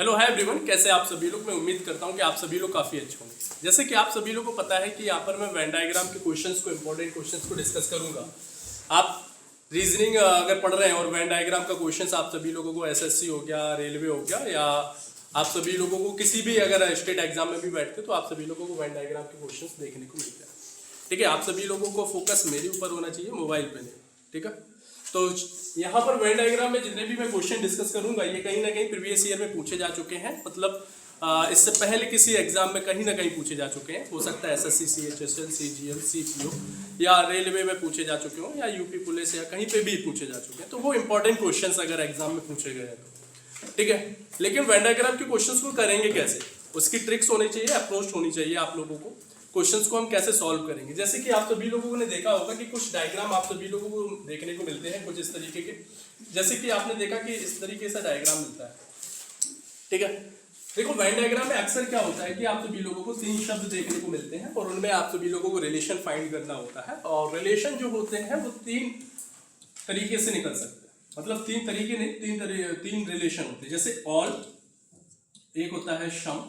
Hello hi everyone, कैसे आप सभी लोग। मैं उम्मीद करता हूं कि आप सभी लोग काफ़ी अच्छे होंगे। जैसे कि आप सभी लोग को पता है कि यहाँ पर मैं वेन डायग्राम के क्वेश्चंस को, इंपॉर्टेंट क्वेश्चंस को डिस्कस करूंगा। आप रीजनिंग अगर पढ़ रहे हैं और वेन डायग्राम का क्वेश्चंस आप सभी लोगों को एसएससी हो गया, रेलवे हो गया, या आप सभी लोगों को किसी भी अगर स्टेट एग्जाम में भी बैठते तो आप सभी लोगों को वेन डायग्राम के क्वेश्चंस देखने को मिलते हैं। ठीक है, आप सभी लोगों को फोकस मेरे ऊपर होना चाहिए, मोबाइल पे नहीं। ठीक है, तो यहाँ पर वेन डायग्राम में जितने भी मैं क्वेश्चन डिस्कस करूंगा ये कहीं ना कहीं प्रीवियस ईयर में पूछे जा चुके हैं। मतलब इससे पहले किसी एग्जाम में कहीं ना कहीं पूछे जा चुके हैं। हो सकता है एसएससी, सीएचएसएल, सीजीएल, सीपीओ या रेलवे में पूछे जा चुके हों, या यूपी पुलिस या कहीं पे भी पूछे जा चुके हैं। तो वो इंपॉर्टेंट क्वेश्चंस अगर एग्जाम में पूछे गए हैं तो ठीक है। लेकिन वेन डायग्राम के क्वेश्चंस को करेंगे कैसे, उसकी ट्रिक्स होनी चाहिए, अप्रोच होनी चाहिए आप लोगों को। क्वेश्चंस को हम कैसे सॉल्व करेंगे, जैसे कि आप सभी लोगों ने देखा होगा कि कुछ डायग्राम आप सभी लोगों को देखने को मिलते हैं कुछ इस तरीके के। जैसे कि आपने देखा कि इस तरीके से डायग्राम मिलता है। ठीक है, देखो वेन डायग्राम में अक्सर क्या होता है कि आप सभी लोगों को 3 शब्द देखने को मिलते हैं और उनमें आप सभी लोगों को रिलेशन फाइंड करना होता है। और रिलेशन जो होते हैं वो 3 तरीके से निकल सकते हैं। मतलब 3 तरीके नहीं, 3 रिलेशन होते हैं। जैसे ऑल, एक होता है सम,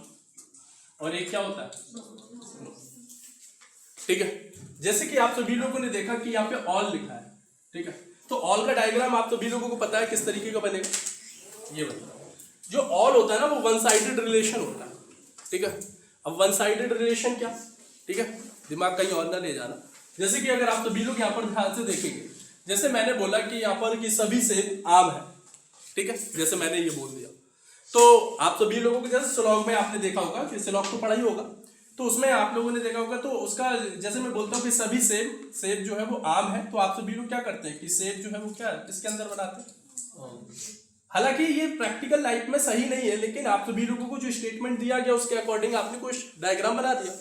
और एक क्या होता है। ठीक है, जैसे कि आप सभी लोगों ने देखा कि यहाँ पे ऑल लिखा है। ठीक है, तो ऑल का डायग्राम आप सभी लोगों को पता है किस तरीके का बनेगा, ये बताओ। जो ऑल होता है ना वो वन साइडेड रिलेशन होता है। ठीक है, अब वन साइडेड रिलेशन क्या, ठीक है, दिमाग कहीं और ना ले जाना। जैसे कि अगर आप सभी लोग यहाँ पर ध्यान से देखेंगे, जैसे मैंने बोला कि यहाँ पर कि सभी सेब आम है। ठीक है, जैसे मैंने ये बोल दिया, तो आप सभी लोगों को जैसे स्लॉग में आपने देखा होगा कि स्लॉग तो पढ़ा ही होगा, तो उसमें आप लोगों ने देखा होगा। तो उसका जैसे मैं बोलता हूँ कि सभी सेब जो है वो आम है, तो आप सभी लोग क्या करते हैं कि सेब जो है वो क्या किसके अंदर बनाते हैं। हालांकि ये प्रैक्टिकल लाइफ में सही नहीं है, लेकिन आप सभी लोगों को जो स्टेटमेंट दिया गया उसके अकॉर्डिंग आपने कुछ डायग्राम बना दिया।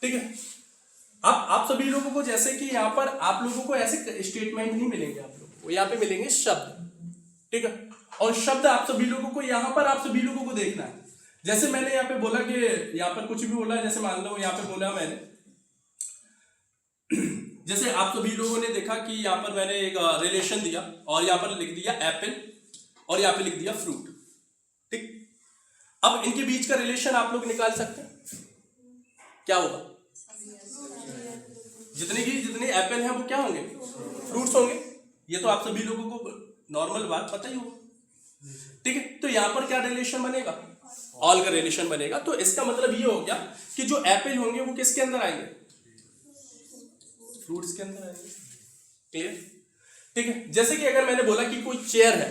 ठीक है, अब आप सभी लोगों को जैसे कि यहाँ पर आप लोगों को ऐसे स्टेटमेंट नहीं मिलेंगे, आप लोगों को यहाँ पे मिलेंगे शब्द। ठीक है, और शब्द आप सभी लोगों को यहाँ पर आप सभी लोगों को देखना है। जैसे मैंने यहाँ पे बोला कि यहाँ पर कुछ भी बोला, जैसे मान लो यहाँ पे बोला मैंने, जैसे आप सभी लोगों ने देखा कि यहाँ पर मैंने एक रिलेशन दिया और यहाँ पर लिख दिया एप्पल और यहाँ पे लिख दिया फ्रूट। ठीक, अब इनके बीच का रिलेशन आप लोग निकाल सकते हैं, क्या होगा। जितने एप्पल हैं वो क्या होंगे, फ्रूट्स होंगे। ये तो आप सभी लोगों को नॉर्मल बात पता ही होगा। ठीक है, तो यहाँ पर क्या रिलेशन बनेगा, ऑल का रिलेशन बनेगा। तो इसका मतलब ये हो गया कि जो एप्पल होंगे वो किसके अंदर आएंगे, फ्रूट्स के अंदर आएंगे। क्लियर। ठीक है, जैसे कि अगर मैंने बोला कि कोई चेयर है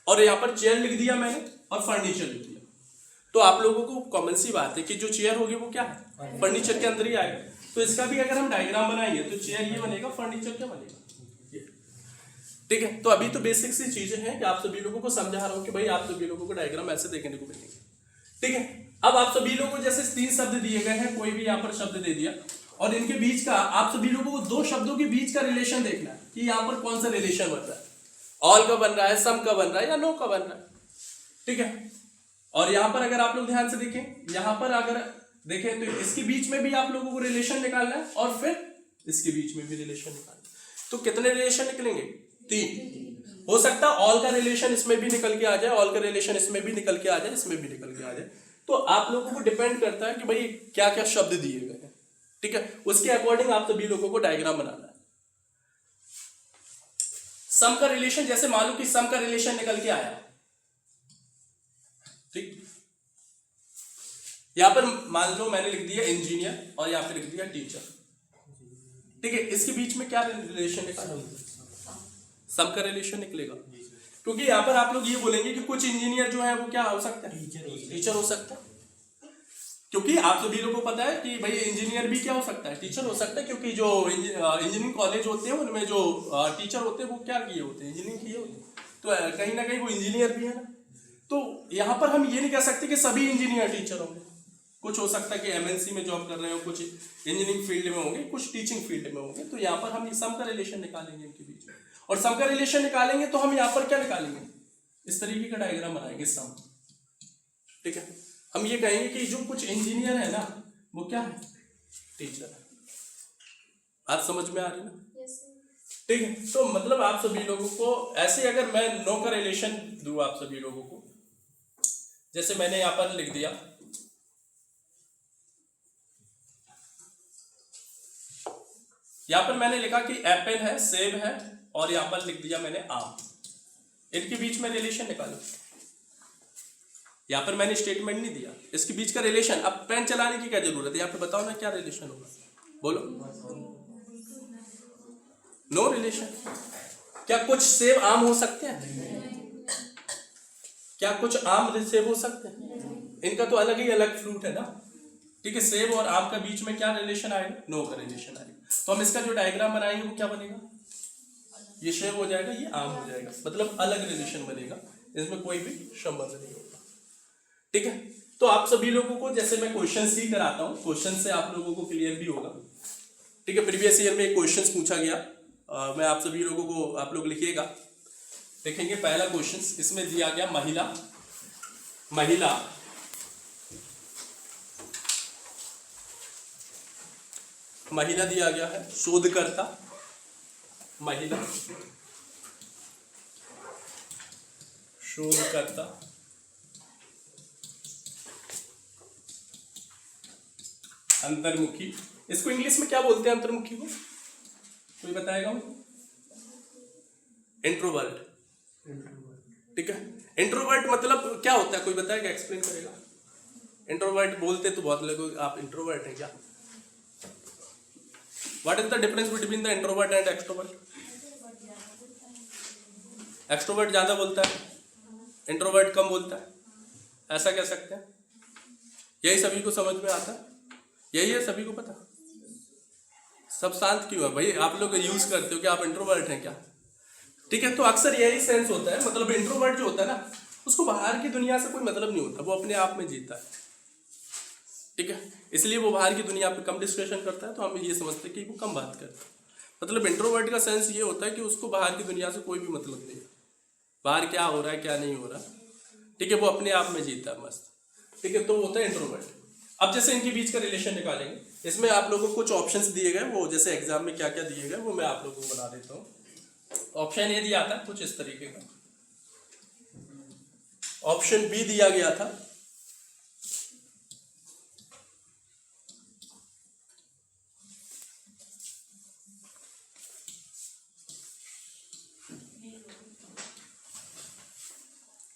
और यहाँ पर चेयर लिख दिया मैंने और फर्नीचर लिख दिया, तो आप लोगों को कॉमन सी बात है कि जो चेयर होगी वो क्या है, फर्नीचर के अंदर ही आएगा। तो इसका भी अगर हम डायग्राम बनाएंगे तो चेयर ये बनेगा, फर्नीचर क्या बनेगा। ठीक है, तो अभी तो बेसिक सी चीजें हैं कि आप सभी लोगों को समझा रहा हूं कि भाई आप सभी लोगों को डायग्राम ऐसे देखने को मिलेंगे। ठीक है, अब आप सभी लोगों को जैसे 3 शब्द दिए गए हैं, कोई भी यहाँ पर शब्द दे दिया और इनके बीच का आप सभी लोगों को 2 शब्दों के बीच का रिलेशन देखना है कि यहाँ पर कौन सा रिलेशन बन रहा है, ऑल का बन रहा है, सम का बन रहा है, या नो का बन रहा है। ठीक है, और यहाँ पर अगर आप लोग ध्यान से देखें, यहाँ पर अगर देखें तो इसके बीच में भी आप लोगों को रिलेशन निकालना है और फिर इसके बीच में भी रिलेशन निकालना है। तो कितने रिलेशन निकलेंगे, 3। हो सकता है ऑल का रिलेशन इसमें भी निकल के आ जाए, ऑल का रिलेशन इसमें भी निकल के आ जाए, इसमें भी निकल के आ जाए। तो आप लोगों को डिपेंड करता है कि भाई क्या क्या शब्द दिए गए हैं। ठीक है, उसके अकॉर्डिंग आप सभी लोगों को डायग्राम बनाना है। सम का रिलेशन, जैसे मान लो कि सम का रिलेशन निकल के आया। ठीक, यहां पर मान लो मैंने लिख दिया इंजीनियर और यहां पे लिख दिया टीचर। ठीक है, इसके बीच में क्या रिलेशन निकाला, सम का रिलेशन निकलेगा। क्योंकि यहाँ पर आप लोग ये बोलेंगे कि कुछ इंजीनियर जो है वो क्या हो सकता है, टीचर हो सकता है। क्योंकि आप सभी लोगों को पता है कि भाई इंजीनियर भी क्या हो सकता है, टीचर हो सकता है। क्योंकि जो इंजीनियरिंग कॉलेज होते हैं उनमें जो टीचर होते हैं वो क्या किए होते हैं, इंजीनियरिंग किए होते हैं, तो कहीं ना कहीं वो इंजीनियर भी है ना। तो यहाँ पर हम ये नहीं कह सकते कि सभी इंजीनियर टीचर होंगे। कुछ हो सकता है कि एमएनसी में जॉब कर रहे हो, कुछ इंजीनियरिंग फील्ड में होंगे, कुछ टीचिंग फील्ड में होंगे। तो यहाँ पर हम सम का रिलेशन निकालेंगे इनके बीच में, और सम का रिलेशन निकालेंगे तो हम यहाँ पर क्या निकालेंगे, इस तरीके का डायग्राम बनाएंगे सम। ठीक है, हम ये कहेंगे कि जो कुछ इंजीनियर है ना वो क्या है, टीचर है। बात समझ में आ रही ना। ठीक है, तो मतलब आप सभी लोगों को ऐसे, अगर मैं नो का रिलेशन दूं आप सभी लोगों को, जैसे मैंने यहाँ पर लिख दिया, यहाँ पर मैंने लिखा कि एप्पल है, सेब है, और यहाँ पर लिख दिया मैंने आम। इनके बीच में रिलेशन निकालो। यहाँ पर मैंने स्टेटमेंट नहीं दिया, इसके बीच का रिलेशन। अब पेन चलाने की क्या जरूरत है, यहाँ पे बताओ ना क्या रिलेशन होगा, बोलो। No relation. क्या कुछ सेब आम हो सकते हैं? क्या कुछ आम सेब हो सकते हैं? इनका तो अलग ही अलग फ्रूट है ना, ठीक है। सेब और आम का बीच में क्या रिलेशन आएगा? नो का रिलेशन आएगा। तो हम इसका जो डायग्राम बनाएंगे वो क्या बनेगा? ये सेब हो जाएगा, ये आम हो जाएगा, मतलब अलग रिलेशन बनेगा, इसमें कोई भी संबंध नहीं होगा, ठीक है। तो आप सभी लोगों को, जैसे मैं क्वेश्चन ही कराता हूँ, क्वेश्चन से आप लोगों को क्लियर भी होगा, ठीक है। प्रीवियस ईयर में एक क्वेश्चन पूछा गया, मैं आप सभी लोगों को, आप लोग लिखिएगा, देखेंगे। पहला क्वेश्चन इसमें दिया गया महिला दिया गया है, शोधकर्ता महिला, शोधकर्ता, अंतर्मुखी। इसको इंग्लिश में क्या बोलते हैं अंतर्मुखी को? कोई बताएगा? इंट्रोवर्ट, ठीक है। इंट्रोवर्ट मतलब क्या होता है, कोई बताएगा, एक्सप्लेन करेगा? इंट्रोवर्ट बोलते तो बहुत लोग, आप इंट्रोवर्ट हैं क्या? What is the difference between the introvert and extrovert? Extrovert ज्यादा बोलता है, इंट्रोवर्ट कम बोलता है, ऐसा कह सकते हैं। यही सभी को समझ में आता है, यही है, सभी को पता। सब शांत क्यों है भाई? आप लोग यूज करते हो कि आप इंट्रोवर्ट हैं क्या, ठीक है। तो अक्सर यही सेंस होता है, मतलब इंट्रोवर्ट जो होता है ना, उसको बाहर की दुनिया से कोई मतलब नहीं होता, वो अपने आप में जीता है, ठीक है। इसलिए वो बाहर की दुनिया पे कम डिस्कशन करता है, तो हम ये समझते हैं कि वो कम बात करता है। मतलब इंट्रोवर्ट का सेंस ये होता है कि उसको बाहर की दुनिया से कोई भी मतलब नहीं है, बाहर क्या हो रहा है क्या नहीं हो रहा, ठीक है, वो अपने आप में जीता है मस्त, ठीक है। तो वो होता है इंट्रोवर्ट। अब जैसे इनके बीच का रिलेशन निकालेंगे, इसमें आप लोगों को कुछ ऑप्शंस दिए गए, वो जैसे एग्जाम में क्या क्या दिए गए वो मैं आप लोगों को बना देता हूँ। ऑप्शन ए दिया था कुछ इस तरीके का, ऑप्शन बी दिया गया था,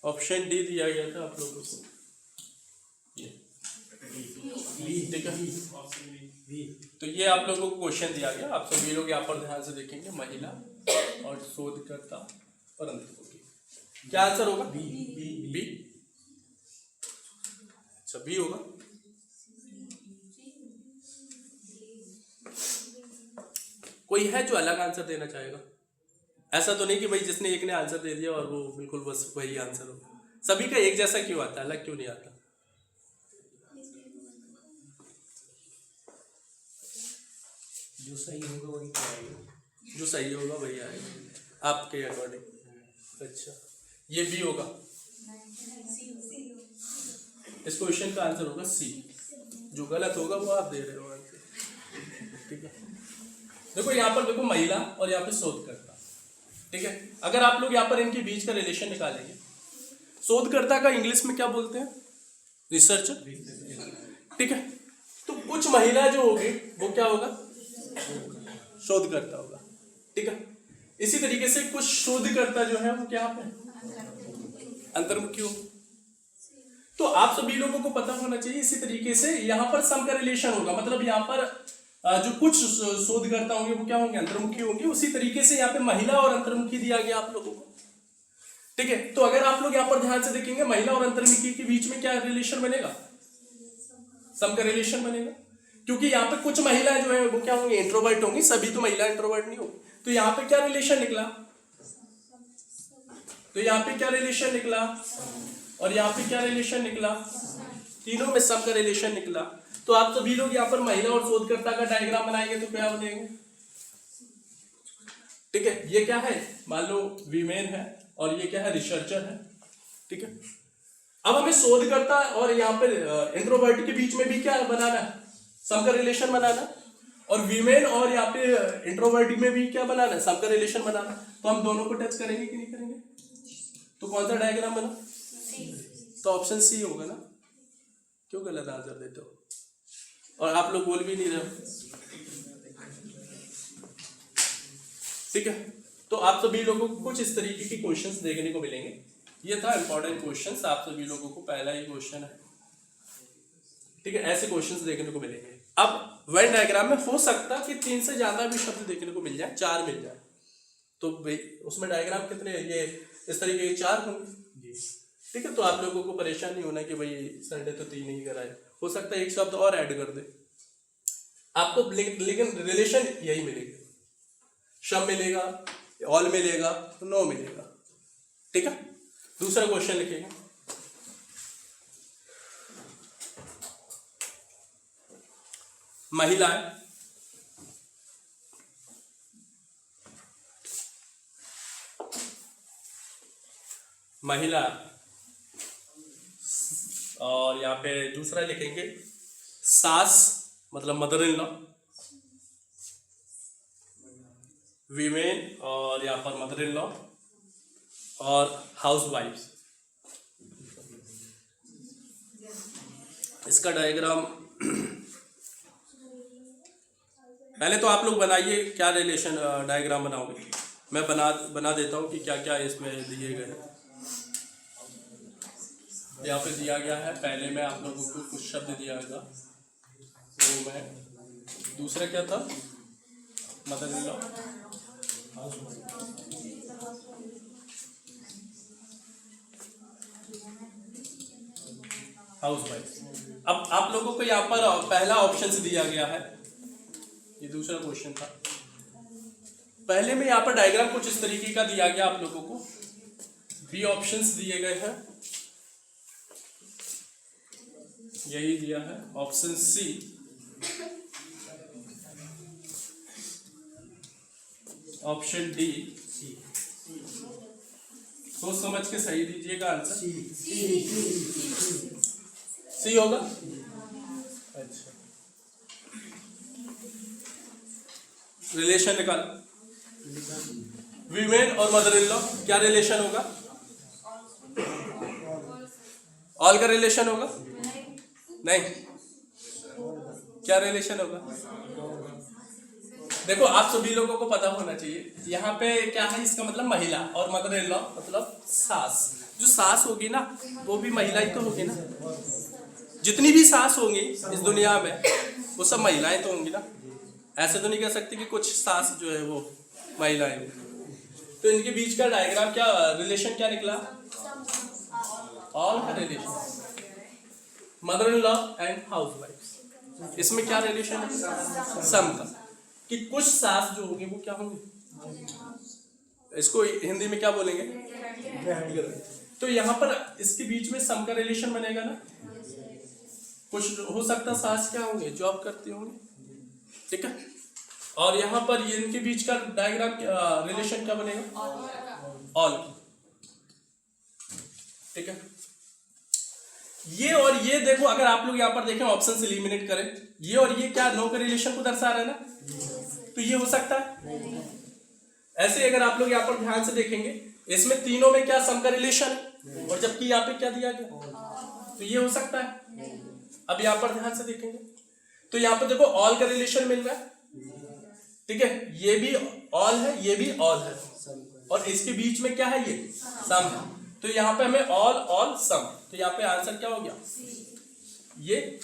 ऑप्शन डी दिया गया था आप लोगों को, ठीक है। तो ये आप लोगों को क्वेश्चन दिया गया, आप सभी लोग यहाँ पर ध्यान से देखेंगे, महिला और शोधकर्ता और अंतर्मुखी। क्या आंसर होगा? बी। बी, अच्छा बी होगा। कोई है जो अलग आंसर देना चाहेगा? ऐसा तो नहीं कि भाई जिसने एक ने आंसर दे दिया और वो बिल्कुल बस वही आंसर होगा। सभी का एक जैसा क्यों आता है, अलग क्यों नहीं आता? जो सही होगा वही आएगा, जो सही होगा वही आएगा आपके अकॉर्डिंग। अच्छा, ये बी होगा, इस क्वेश्चन का आंसर होगा सी। जो गलत होगा वो आप दे रहे हो आंसर, ठीक है। देखो यहाँ पर देखो महिला और यहाँ पे शोधकर्ता, ठीक है। अगर आप लोग यहाँ पर इनके बीच का रिलेशन निकालेंगे, शोधकर्ता का इंग्लिश में क्या बोलते हैं? रिसर्चर, ठीक है। तो कुछ महिला जो होगी वो क्या होगा? शोधकर्ता होगा, ठीक है। इसी तरीके से कुछ शोधकर्ता जो है वो क्या है? अंतर्मुखी होगा। तो आप सभी लोगों को पता होना चाहिए, इसी तरीके से यहाँ पर सम का रिलेशन होगा, मतलब यहाँ पर जो कुछ शोधकर्ता होंगे वो क्या होंगे? अंतर्मुखी होंगे। उसी तरीके से यहाँ पे महिला और अंतर्मुखी दिया गया आप लोगों को, ठीक है। तो अगर आप लोग यहाँ पर ध्यान से देखेंगे, महिला और अंतर्मुखी के बीच में क्या रिलेशन बनेगा? सम का रिलेशन बनेगा, क्योंकि यहाँ पे कुछ महिलाएं जो है वो क्या होंगी? इंट्रोवर्ट होंगी, सभी तो महिला इंट्रोवर्ट नहीं होगी। तो यहाँ पे क्या रिलेशन निकला? तो यहाँ पे क्या रिलेशन निकला और यहाँ पे क्या रिलेशन निकला? तीनों में सम का रिलेशन निकला। तो आप सभी लोग यहाँ पर महिला और शोधकर्ता का डायग्राम बनाएंगे तो क्या बनेंगे? ठीक है, ये क्या है? मान लो वीमेन है और ये क्या है? रिसर्चर है, ठीक है। अब हमें शोधकर्ता और यहाँ पे इंट्रोवर्ट के बीच में भी क्या बनाना है? सम का रिलेशन बनाना। और वीमेन और यहाँ पे इंट्रोवर्ट में भी क्या बनाना है? सम का रिलेशन बनाना। तो हम दोनों को टच करेंगे कि नहीं करेंगे? तो कौन सा डायग्राम बना? तो ऑप्शन सी होगा ना, क्यों गलत आंसर देते हो? और आप लोग बोल भी नहीं रहे हो। ठीक है, तो आप सभी लोगों को कुछ इस तरीके के क्वेश्चंस देखने को मिलेंगे। ये था इंपॉर्टेंट क्वेश्चंस, आप सभी लोगों को पहला ही क्वेश्चन है। ठीक है, ऐसे क्वेश्चंस देखने को मिलेंगे। अब वेन डायग्राम में हो सकता कि 3 से ज्यादा भी शब्द देखने को मिल जाए, 4 मिल जाए, तो उसमें डायग्राम कितने, ये इस तरीके के 4 होंगे। ठीक है, तो आप लोगों को परेशान नहीं होना कि भाई संडे तो 3 ही कराए, हो सकता है एक शब्द और ऐड कर दे आपको, लेकिन रिलेशन यही मिलेगा, शम मिलेगा, ऑल मिलेगा, नो मिलेगा। ठीक है, दूसरा क्वेश्चन लिखिएगा। महिलाएं महिला, और यहाँ पे दूसरा लिखेंगे सास, मतलब मदर इन लॉ, वीमेन, और यहाँ पर मदर इन लॉ, और हाउस वाइफ्स। इसका डायग्राम पहले तो आप लोग बनाइए, क्या रिलेशन डायग्राम बनाओगे, मैं बना देता हूँ कि क्या क्या इसमें दिए गए हैं। यहाँ पे दिया गया है, पहले में आप लोगों को कुछ शब्द दिया गया, तो मैं दूसरा क्या था, mother in law, house wife. अब आप लोगों को यहाँ पर पहला ऑप्शन दिया गया है, ये दूसरा क्वेश्चन था। पहले में यहाँ पर डायग्राम कुछ इस तरीके का दिया गया आप लोगों को, बी ऑप्शंस दिए गए हैं, यही दिया है ऑप्शन सी, ऑप्शन डी। सोच समझ के सही दीजिएगा आंसर। सी होगा। अच्छा, रिलेशन निकालो, वीमेन और मदर इन लॉ, क्या रिलेशन होगा? ऑल का रिलेशन होगा? नहीं, क्या रिलेशन होगा? देखो, आप सभी लोगों को पता होना चाहिए, यहाँ पे क्या है, इसका मतलब महिला, और मदर इन लॉ मतलब सास। जो सास होगी ना, वो भी महिला ही तो होगी ना, जितनी भी सास होंगी इस दुनिया में वो सब महिलाएं तो होंगी ना। ऐसे तो नहीं कह सकते कि कुछ सास जो है वो महिलाएं होंगी। तो इनके बीच का डायग्राम क्या, रिलेशन क्या निकला? ऑल का relation, mother in law and house wife. इसमें क्या रिलेशन है? सम का, कि कुछ सास जो होंगी वो क्या होंगी, इसको हिंदी में क्या बोलेंगे? तो यहाँ पर इसके बीच में सम का रिलेशन बनेगा ना। कुछ हो सकता सास क्या होंगे, जॉब करती होंगे। ठीक है, और यहाँ पर ये इनके बीच का डायग्राम रिलेशन क्या बनेगा? ऑल। ठीक है, ये और ये देखो, अगर आप लोग यहाँ पर देखें, ऑप्शन से एलिमिनेट करें, ये और ये क्या नो के रिलेशन को दर्शा रहा है ना, तो ये हो सकता है। ऐसे अगर आप लोग यहाँ पर ध्यान से देखेंगे, इसमें तीनों में क्या सम का रिलेशन है, और जबकि यहाँ पे क्या दिया गया, तो ये हो सकता है। अब यहाँ पर ध्यान से देखेंगे तो यहाँ पर देखो ऑल का रिलेशन मिल रहा है। ठीक है, ये भी ऑल है, ये भी ऑल है, और इसके बीच में क्या है, ये सम है। तो यहाँ पे हमें ऑल ऑल सम, तो यहाँ पे आंसर क्या हो गया, ये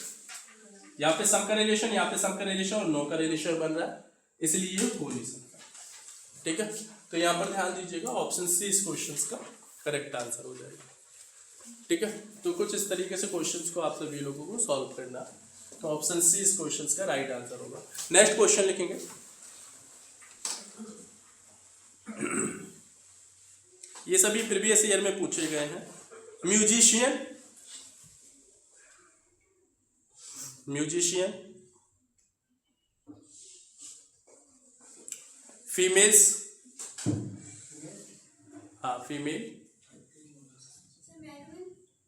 यहाँ पे सम का रिलेशन, यहाँ पे सम का रिलेशन और नो का रिलेशन बन रहा है, इसलिए ये हो नहीं सकता। ठीक है, तो यहाँ पर ध्यान दीजिएगा, ऑप्शन सी इस क्वेश्चन का करेक्ट आंसर हो जाएगा। ठीक है, तो कुछ इस तरीके से क्वेश्चंस को आप सभी लोगों को सॉल्व करना है, तो ऑप्शन सी इस क्वेश्चंस का राइट आंसर होगा। नेक्स्ट क्वेश्चन लिखेंगे, ये सभी प्रीवियस ईयर में पूछे गए हैं। म्यूजिशियन, म्यूजिशियन, फीमेल्स, हाँ फीमेल,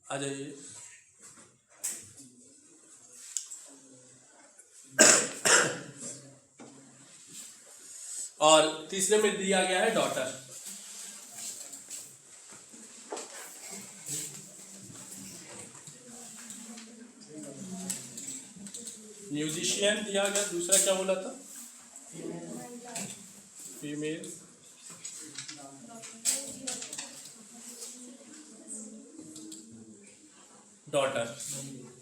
आ जाइए। और तीसरे में दिया गया है डॉटर। म्यूजिशियन दिया गया, दूसरा क्या बोला था? फीमेल डॉटर,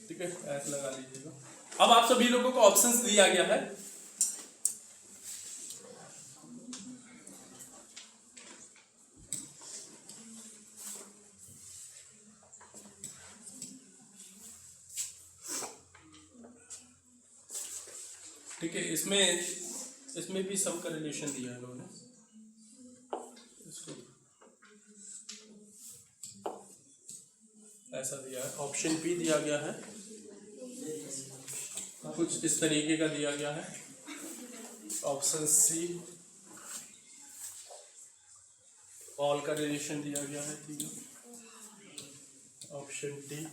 ठीक है, ऐसे लगा लीजिएगा। अब आप सभी लोगों को ऑप्शंस दिया गया है। ठीक है, इसमें भी सब का रिलेशन दिया है इन्होंने, इसको ऐसा दिया है। ऑप्शन बी दिया गया है, कुछ इस तरीके का दिया गया है। ऑप्शन सी ऑल का रिलेशन दिया गया है, ठीक है। ऑप्शन डी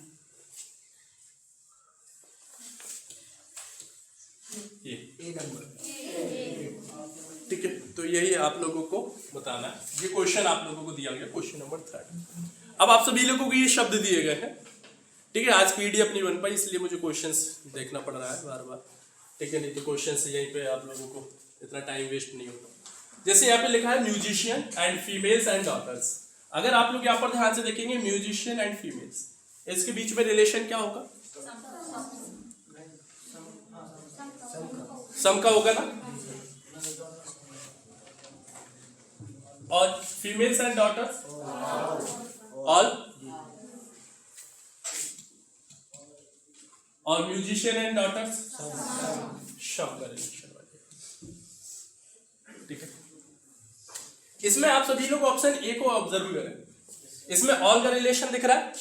ये ए नंबर। ठीक है, तो यही आप लोगों को बताना है। ये क्वेश्चन आप लोगों को दिया गया, क्वेश्चन नंबर 3। अब आप सभी लोगों को ये शब्द दिए गए हैं, ठीक है। आज पीडीएफ नहीं बन पाई, इसलिए मुझे क्वेश्चंस देखना पड़ रहा है बार बार, ठीक है। नहीं तो क्वेश्चंस यहीं पे आप लोगों को इतना टाइम वेस्ट नहीं होता। जैसे यहाँ पे लिखा है musician and females and daughters. अगर आप लोग यहाँ पर ध्यान से देखेंगे म्यूजिशियन एंड फीमेल्स, इसके बीच में रिलेशन क्या होगा? सम का होगा ना। और फीमेल्स एंड डॉटर्स ऑल, और म्यूजिशियन एंड डॉटर्स शम का रिलेशन वाले, ठीक है। इसमें आप सभी लोग ऑप्शन ए को ऑब्जर्व करें, इसमें ऑल का रिलेशन दिख रहा है,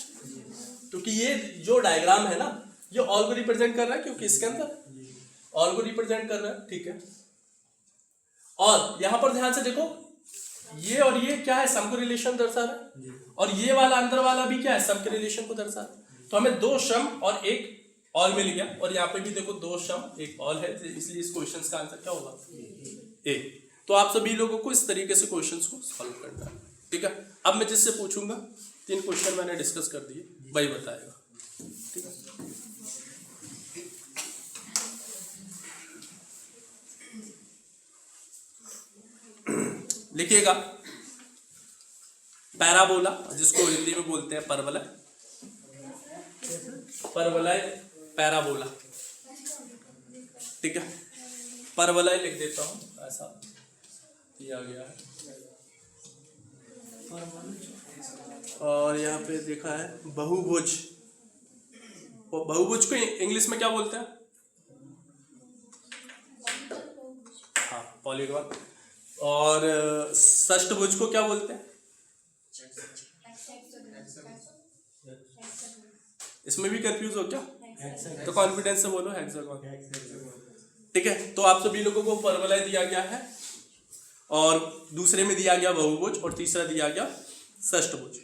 क्योंकि ये जो डायग्राम है ना ये ऑल को रिप्रेजेंट कर रहा है, क्योंकि इसके अंदर ऑल को रिप्रेजेंट कर रहा है, ठीक है। और यहां पर ध्यान से देखो, ये और ये क्या है? सम को रिलेशन दर्शा रहा है, और ये वाला अंदर वाला भी क्या है? सम के रिलेशन को दर्शा रहा है। तो हमें 2 सम और 1 ऑल मिल गया, और यहाँ पे भी देखो 2 सम 1 ऑल है, इसलिए इस क्वेश्चन का आंसर क्या होगा? ए। तो आप सभी लोगों को इस तरीके से क्वेश्चंस को सॉल्व करना है, ठीक है। अब मैं जिससे पूछूंगा, 3 क्वेश्चन मैंने डिस्कस कर दिए, वही बताएगा, ठीक है। लिखिएगा पैराबोला, जिसको हिंदी में बोलते हैं परवलय, परवलय पैराबोला, ठीक है। परवलय लिख देता हूं, ऐसा दिया गया है। और यहाँ पे देखा है बहुभुज, बहुभुज को इंग्लिश में क्या बोलते हैं? हाँ, पॉलीगॉन। और षष्ठभुज को क्या बोलते हैं? इसमें भी कंफ्यूज हो क्या? तो कॉन्फिडेंस से बोलो हेक्सागोन, ठीक है। तो आप सभी लोगों को परवलय दिया गया है, और दूसरे में दिया गया बहुभुज, और तीसरा दिया गया षष्ठभुज,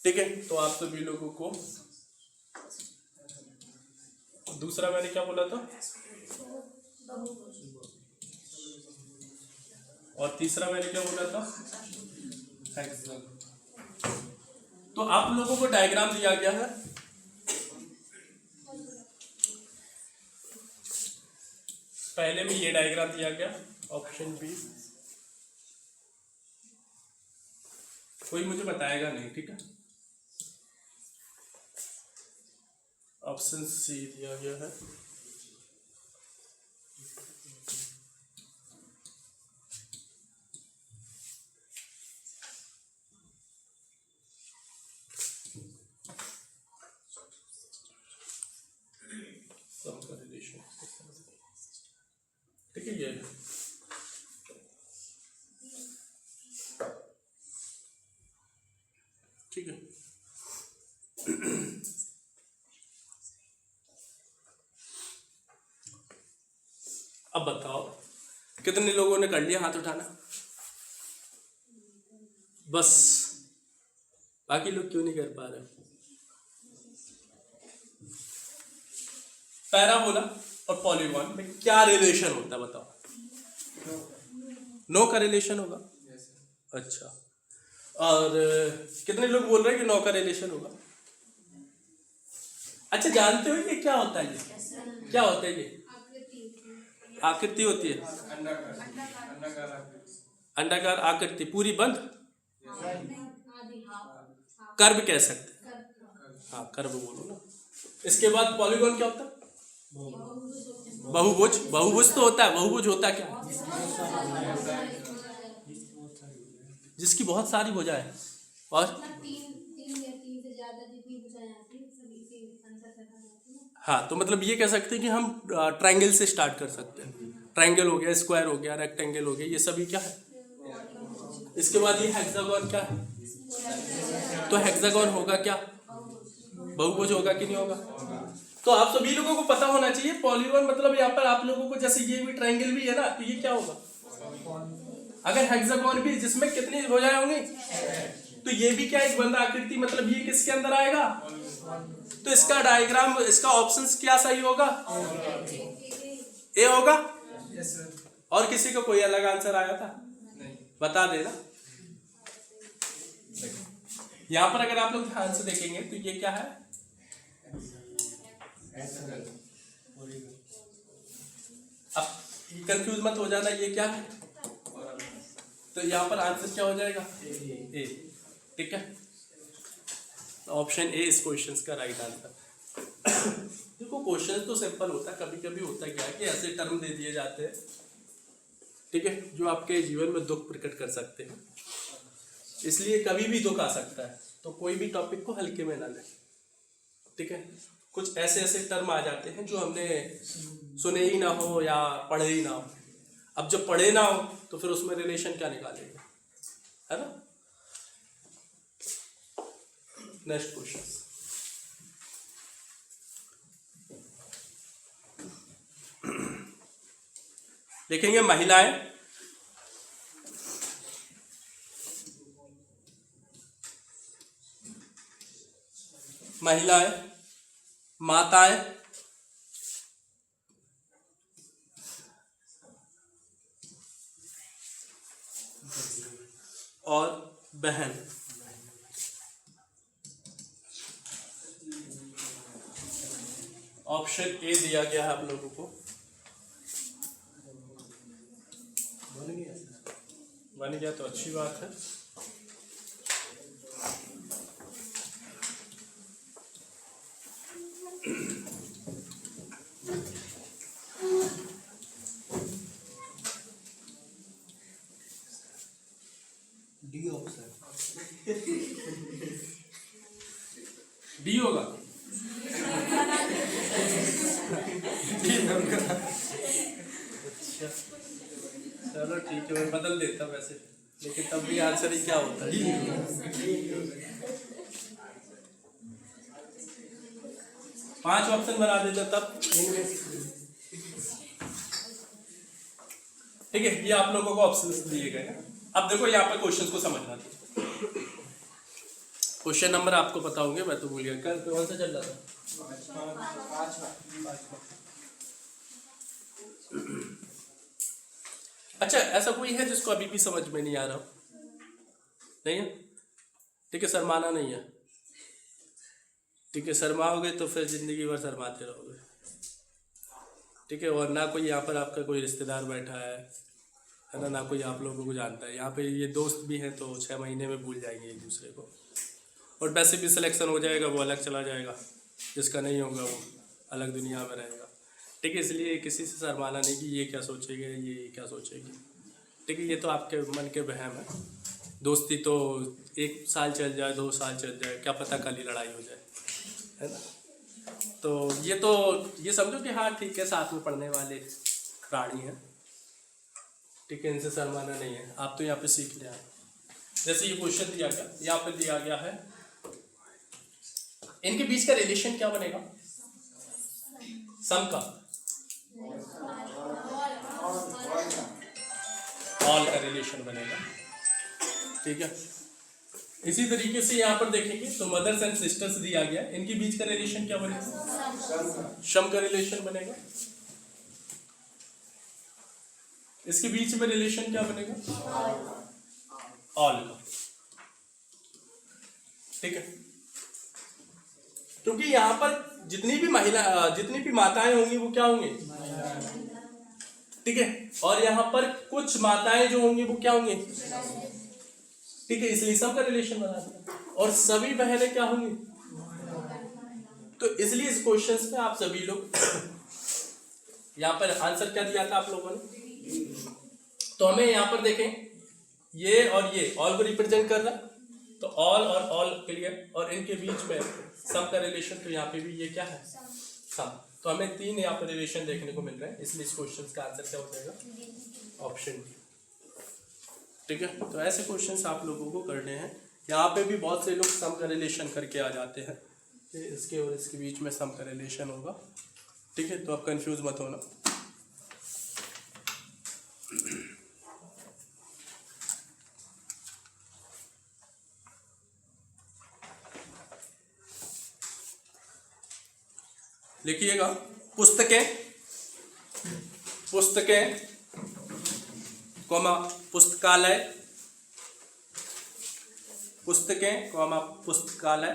ठीक है। तो आप सभी लोगों को दूसरा मैंने क्या बोला था? और तीसरा मैंने क्या बोला था? हेक्सागोन। तो आप लोगों को डायग्राम दिया गया है, पहले में ये डायग्राम दिया गया, ऑप्शन बी। कोई मुझे बताएगा नहीं, ठीक है। ऑप्शन सी दिया गया है, ठीक है। ये ठीक है। अब बताओ कितने लोगों ने कर लिया? हाथ उठाना, बस। बाकी लोग क्यों नहीं कर पा रहे? पैराबोला और पॉलीगॉन में क्या रिलेशन होता है बताओ? नो का रिलेशन होगा, अच्छा। और कितने लोग बोल रहे हैं कि नो का रिलेशन होगा? अच्छा, जानते हो ये क्या होता है? ये क्या होता है? ये आकृति होती है, अंडाकार आकृति पूरी बंद, कर्व कह सकते हैं, हाँ कर्व बोलो ना। इसके बाद पॉलीगॉन क्या होता है? बहुभुज। बहुभुज तो होता है, बहुभुज होता क्या है? जिसकी बहुत सारी भुजाएं हैं और हाँ, तो मतलब ये कह सकते हैं कि हम ट्रायंगल से स्टार्ट कर सकते हैं। ट्रायंगल हो गया, स्क्वायर हो गया, रेक्टेंगल हो गया, ये सभी क्या है। इसके बाद ये हेक्सागोन क्या है? तो हेक्सागोन होगा क्या? बहुभुज होगा कि नहीं होगा? तो आप सभी लोगों को पता होना चाहिए पॉलीगॉन मतलब यहाँ पर आप लोगों को, जैसे ये भी ट्रायंगल भी है ना, तो ये क्या होगा? अगर हेक्सागोन भी जिसमें कितनी भुजाएं होंगी, तो ये भी क्या एक बंद आकृति, मतलब ये किसके अंदर आएगा? तो इसका डायग्राम, इसका ऑप्शंस क्या सही होगा? ए होगा। और किसी को कोई अलग आंसर आया था? बता देना। यहाँ पर अगर आप लोग ध्यान से देखेंगे तो ये क्या है? अब कंफ्यूज मत हो जाना, ये क्या है? तो यहाँ पर आंसर क्या हो जाएगा? ए। ठीक है, ऑप्शन ए इस क्वेश्चन का राइट आंसर। देखो क्वेश्चन तो सिंपल होता है, कभी कभी होता क्या है कि ऐसे टर्म दे दिए जाते हैं, ठीक है, जो आपके जीवन में दुख प्रकट कर सकते हैं, इसलिए कभी भी दुख आ सकता है, तो कोई भी टॉपिक को हल्के में ना लें। ठीक है, कुछ ऐसे ऐसे टर्म आ जाते हैं जो हमने सुने ही ना हो या पढ़े ही ना हो। अब जब पढ़े ना हो तो फिर उसमें रिलेशन क्या निकालेंगे, है ना। नेक्स्ट क्वेश्चन देखेंगे। महिलाएं माताएं और बहन। ऑप्शन ए दिया गया है आप लोगों को। बन गया तो अच्छी बात है। डी ऑप्शन, डी होगा। अच्छा चलो ठीक है, मैं बदल देता वैसे, लेकिन तब भी आंसर ही क्या होता है? 5 ऑप्शन बना देता तब। ठीक है, ये आप लोगों को ऑप्शंस दिए गए हैं। अब देखो यहाँ पर क्वेश्चन को समझना था। क्वेश्चन नंबर आपको पता होंगे, मैं तो भूल गया। कल कौन सा चल रहा था? अच्छा, ऐसा कोई है जिसको अभी भी समझ में नहीं आ रहा? नहीं है? ठीक है, शर्माना नहीं है। ठीक है, शर्माओगे तो फिर जिंदगी भर शर्माते रहोगे। ठीक है, और ना कोई यहाँ पर आपका कोई रिश्तेदार बैठा है ना, ना कोई आप लोगों को जानता है। यहाँ पे ये दोस्त भी हैं तो 6 महीने में भूल जाएंगे एक दूसरे को, और वैसे भी सिलेक्शन हो जाएगा, वो अलग चला जाएगा, जिसका नहीं होगा वो अलग दुनिया में रहेगा। ठीक है, इसलिए किसी से शर्माना नहीं कि ये क्या सोचेगा, ये क्या सोचेगी। ठीक है, ये तो आपके मन के वहम है। दोस्ती तो 1 साल चल जाए, 2 साल चल जाए, क्या पता कल ही लड़ाई हो जाए, है ना। तो ये समझो कि हाँ ठीक है, साथ में पढ़ने वाले प्राणी हैं। ठीक है, इनसे शर्माना नहीं है। आप तो यहाँ पे सीख ले आए। जैसे ये क्वेश्चन दिया गया, यहाँ पे दिया गया है इनके बीच का रिलेशन क्या बनेगा? सम का, ऑल का रिलेशन बनेगा। ठीक है, इसी तरीके से यहाँ पर देखेंगे तो मदर्स एंड सिस्टर्स दिया गया, इनके बीच का रिलेशन क्या बनेगा? सम का रिलेशन बनेगा। इसके बीच में रिलेशन क्या बनेगा? ऑल का। ठीक है, क्योंकि यहाँ पर जितनी भी माताएं होंगी वो क्या होंगी? ठीक है। और यहाँ पर कुछ माताएं जो होंगी वो क्या होंगी, ठीक है, इसलिए सबका रिलेशन बना दिया। और सभी बहनें क्या होंगी, तो इसलिए इस क्वेश्चन में आप सभी लोग यहाँ पर आंसर क्या दिया था आप लोगों ने। तो हमें यहाँ पर देखें ये और ये ऑल को रिप्रेजेंट कर रहा है, तो ऑल और ऑल क्लियर, और इनके बीच में सम का रिलेशन, तो यहाँ पे भी ये क्या है, सम। तो हमें 3 यहाँ पर रिलेशन देखने को मिल रहे हैं, इसलिए इस क्वेश्चन का आंसर क्या हो जाएगा, ऑप्शन डी। ठीक है, तो ऐसे क्वेश्चंस आप लोगों को करने हैं। यहाँ पे भी बहुत से लोग सम का रिलेशन करके आ जाते हैं कि इसके और इसके बीच में सम का रिलेशन होगा। ठीक है, तो आप कंफ्यूज मत होना। लिखिएगा पुस्तकें, पुस्तकें कॉमा पुस्तकालय, पुस्तकें कॉमा पुस्तकालय,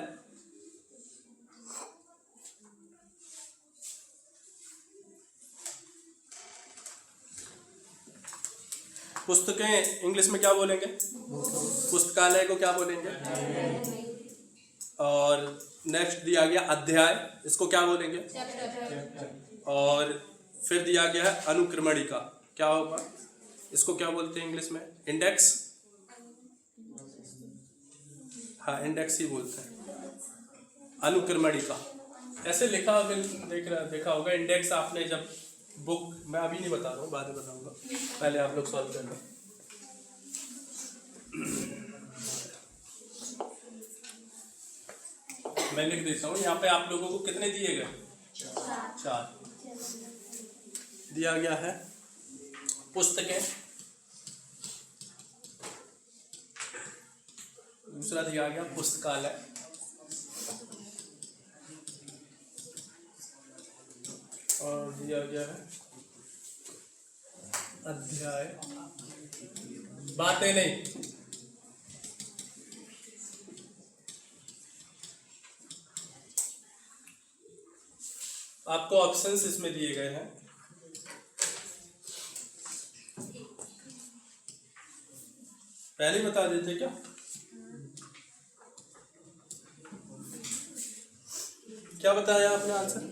पुस्तकें इंग्लिश में क्या बोलेंगे, पुस्तकालय को क्या बोलेंगे, और नेक्स्ट दिया गया अध्याय, इसको क्या बोलेंगे, और फिर दिया गया है अनुक्रमणिका, क्या होगा, इसको क्या बोलते हैं इंग्लिश में, इंडेक्स, हाँ इंडेक्स ही बोलते हैं, अनुक्रमणिका ऐसे लिखा देखा होगा। इंडेक्स आपने जब बुक, मैं अभी नहीं बता रहा हूँ, बाद में बताऊंगा, पहले आप लोग सॉल्व कर लो। मैं लिख देता हूँ यहाँ पे आप लोगों को कितने दिए गए, 4 दिया गया है। पुस्तकें, दूसरा दिया गया पुस्तकालय, और दिया गया है अध्याय, बातें नहीं, आपको ऑप्शंस इसमें दिए गए हैं। पहले ही बता देते क्या, क्या बताया आपने आंसर,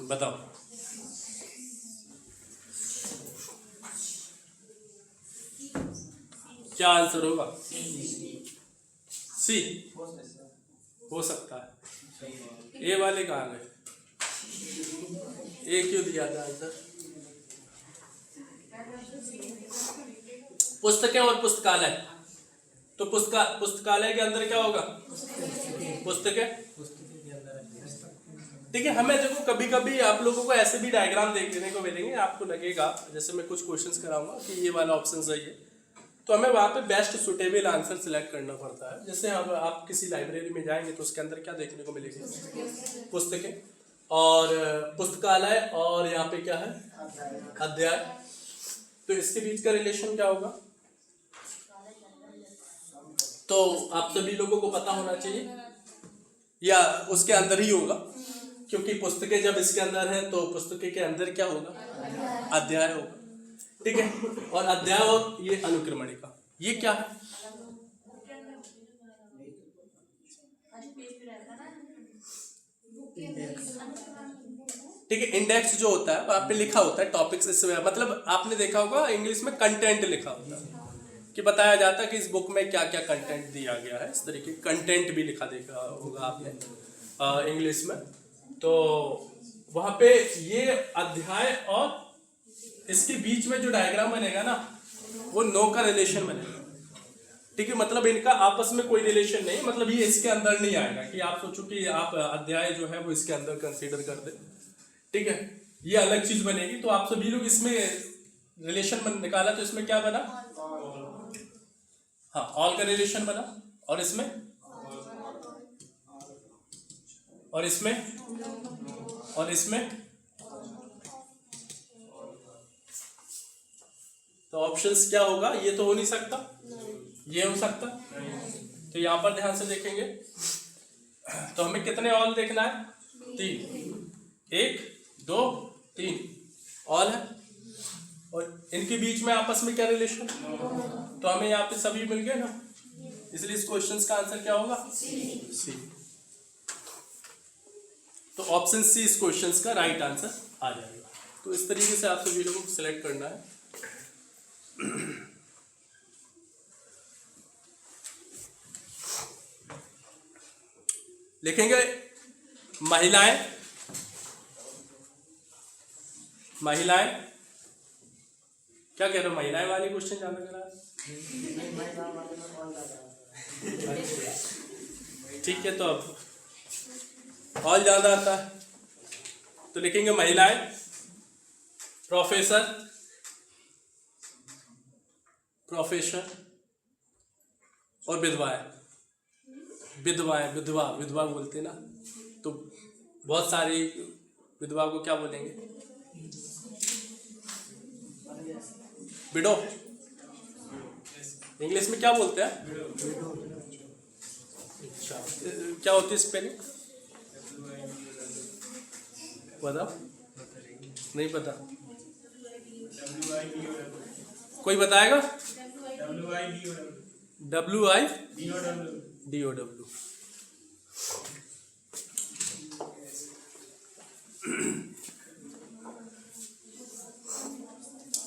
बताओ। क्या आंसर होगा, सी हो सकता है। ए वाले कहाँ गए, ए क्यों दिया था आंसर, पुस्तकें और पुस्तकालय, तो पुस्तकालय के अंदर क्या होगा, पुस्तकें, ठीक है। हमें देखो कभी कभी आप लोगों को ऐसे भी डायग्राम देखने को मिलेंगे, आपको लगेगा जैसे मैं कुछ क्वेश्चंस कराऊंगा कि ये वाला ऑप्शन सही है, तो हमें वहाँ पे बेस्ट सुटेबल आंसर सिलेक्ट करना पड़ता है। जैसे हम आप किसी लाइब्रेरी में जाएंगे तो उसके अंदर क्या देखने को मिलेगी, पुस्तकें और पुस्तकालय, और यहाँ पे क्या है, अध्याय, तो इसके बीच का रिलेशन क्या होगा, तो आप सभी लोगों को पता होना चाहिए, या उसके अंदर ही होगा, क्योंकि पुस्तकें जब इसके अंदर है तो पुस्तकें के अंदर क्या होगा, अध्याय होगा, ठीक है। और अध्याय और ये अनुक्रमणिका, ये क्या है, ठीक है। इंडेक्स जो होता है वहाँ पे लिखा होता है टॉपिक्स, इस मतलब आपने देखा होगा इंग्लिश में कंटेंट लिखा होता है कि बताया जाता है कि इस बुक में क्या क्या कंटेंट दिया गया है, इस तरीके कंटेंट भी लिखा देखा होगा आपने इंग्लिश में। तो वहाँ पे ये अध्याय और इसके बीच में जो डायग्राम बनेगा ना, वो नो का रिलेशन बनेगा, ठीक है। मतलब इनका आपस में कोई रिलेशन नहीं, मतलब ये इसके अंदर नहीं आएगा कि आप सोचो कि आप अध्याय जो है वो इसके अंदर कंसीडर कर दे, ठीक है। ये अलग चीज बनेगी, तो आप सभी लोग इसमें रिलेशन निकाला तो इसमें क्या बना? हाँ, ऑल का रिलेशन बना। और इसमें और इसमें और इसमें तो ऑप्शंस क्या होगा? ये तो हो नहीं सकता, ये हो सकता। तो यहां पर ध्यान से देखेंगे तो हमें कितने ऑल देखना है? 3, 1 2 3 ऑल है। और इनके बीच में आपस में क्या रिलेशन? तो हमें यहाँ पे सभी मिल गए ना, इसलिए इस क्वेश्चन का आंसर क्या होगा? सी। तो ऑप्शन सी इस क्वेश्चन का राइट आंसर आ जाएगा। तो इस तरीके से आप सभी लोगों को सिलेक्ट करना है। लिखेंगे महिलाएं, महिलाएं क्या कह रहे हो? महिलाएं वाली क्वेश्चन ज्यादा करा है। ठीक है, तो अब ऑल ज्यादा आता है तो लिखेंगे महिलाएं, प्रोफेसर, प्रोफेसर और विधवाएं। विधवाएं, विधवा, विधवा बोलते ना, तो बहुत सारी विधवा को क्या बोलेंगे? विडो। इंग्लिश में क्या बोलते हैं? अच्छा, क्या होती है स्पेलिंग? बताओ। नहीं पता, कोई बताएगा? WIDOW।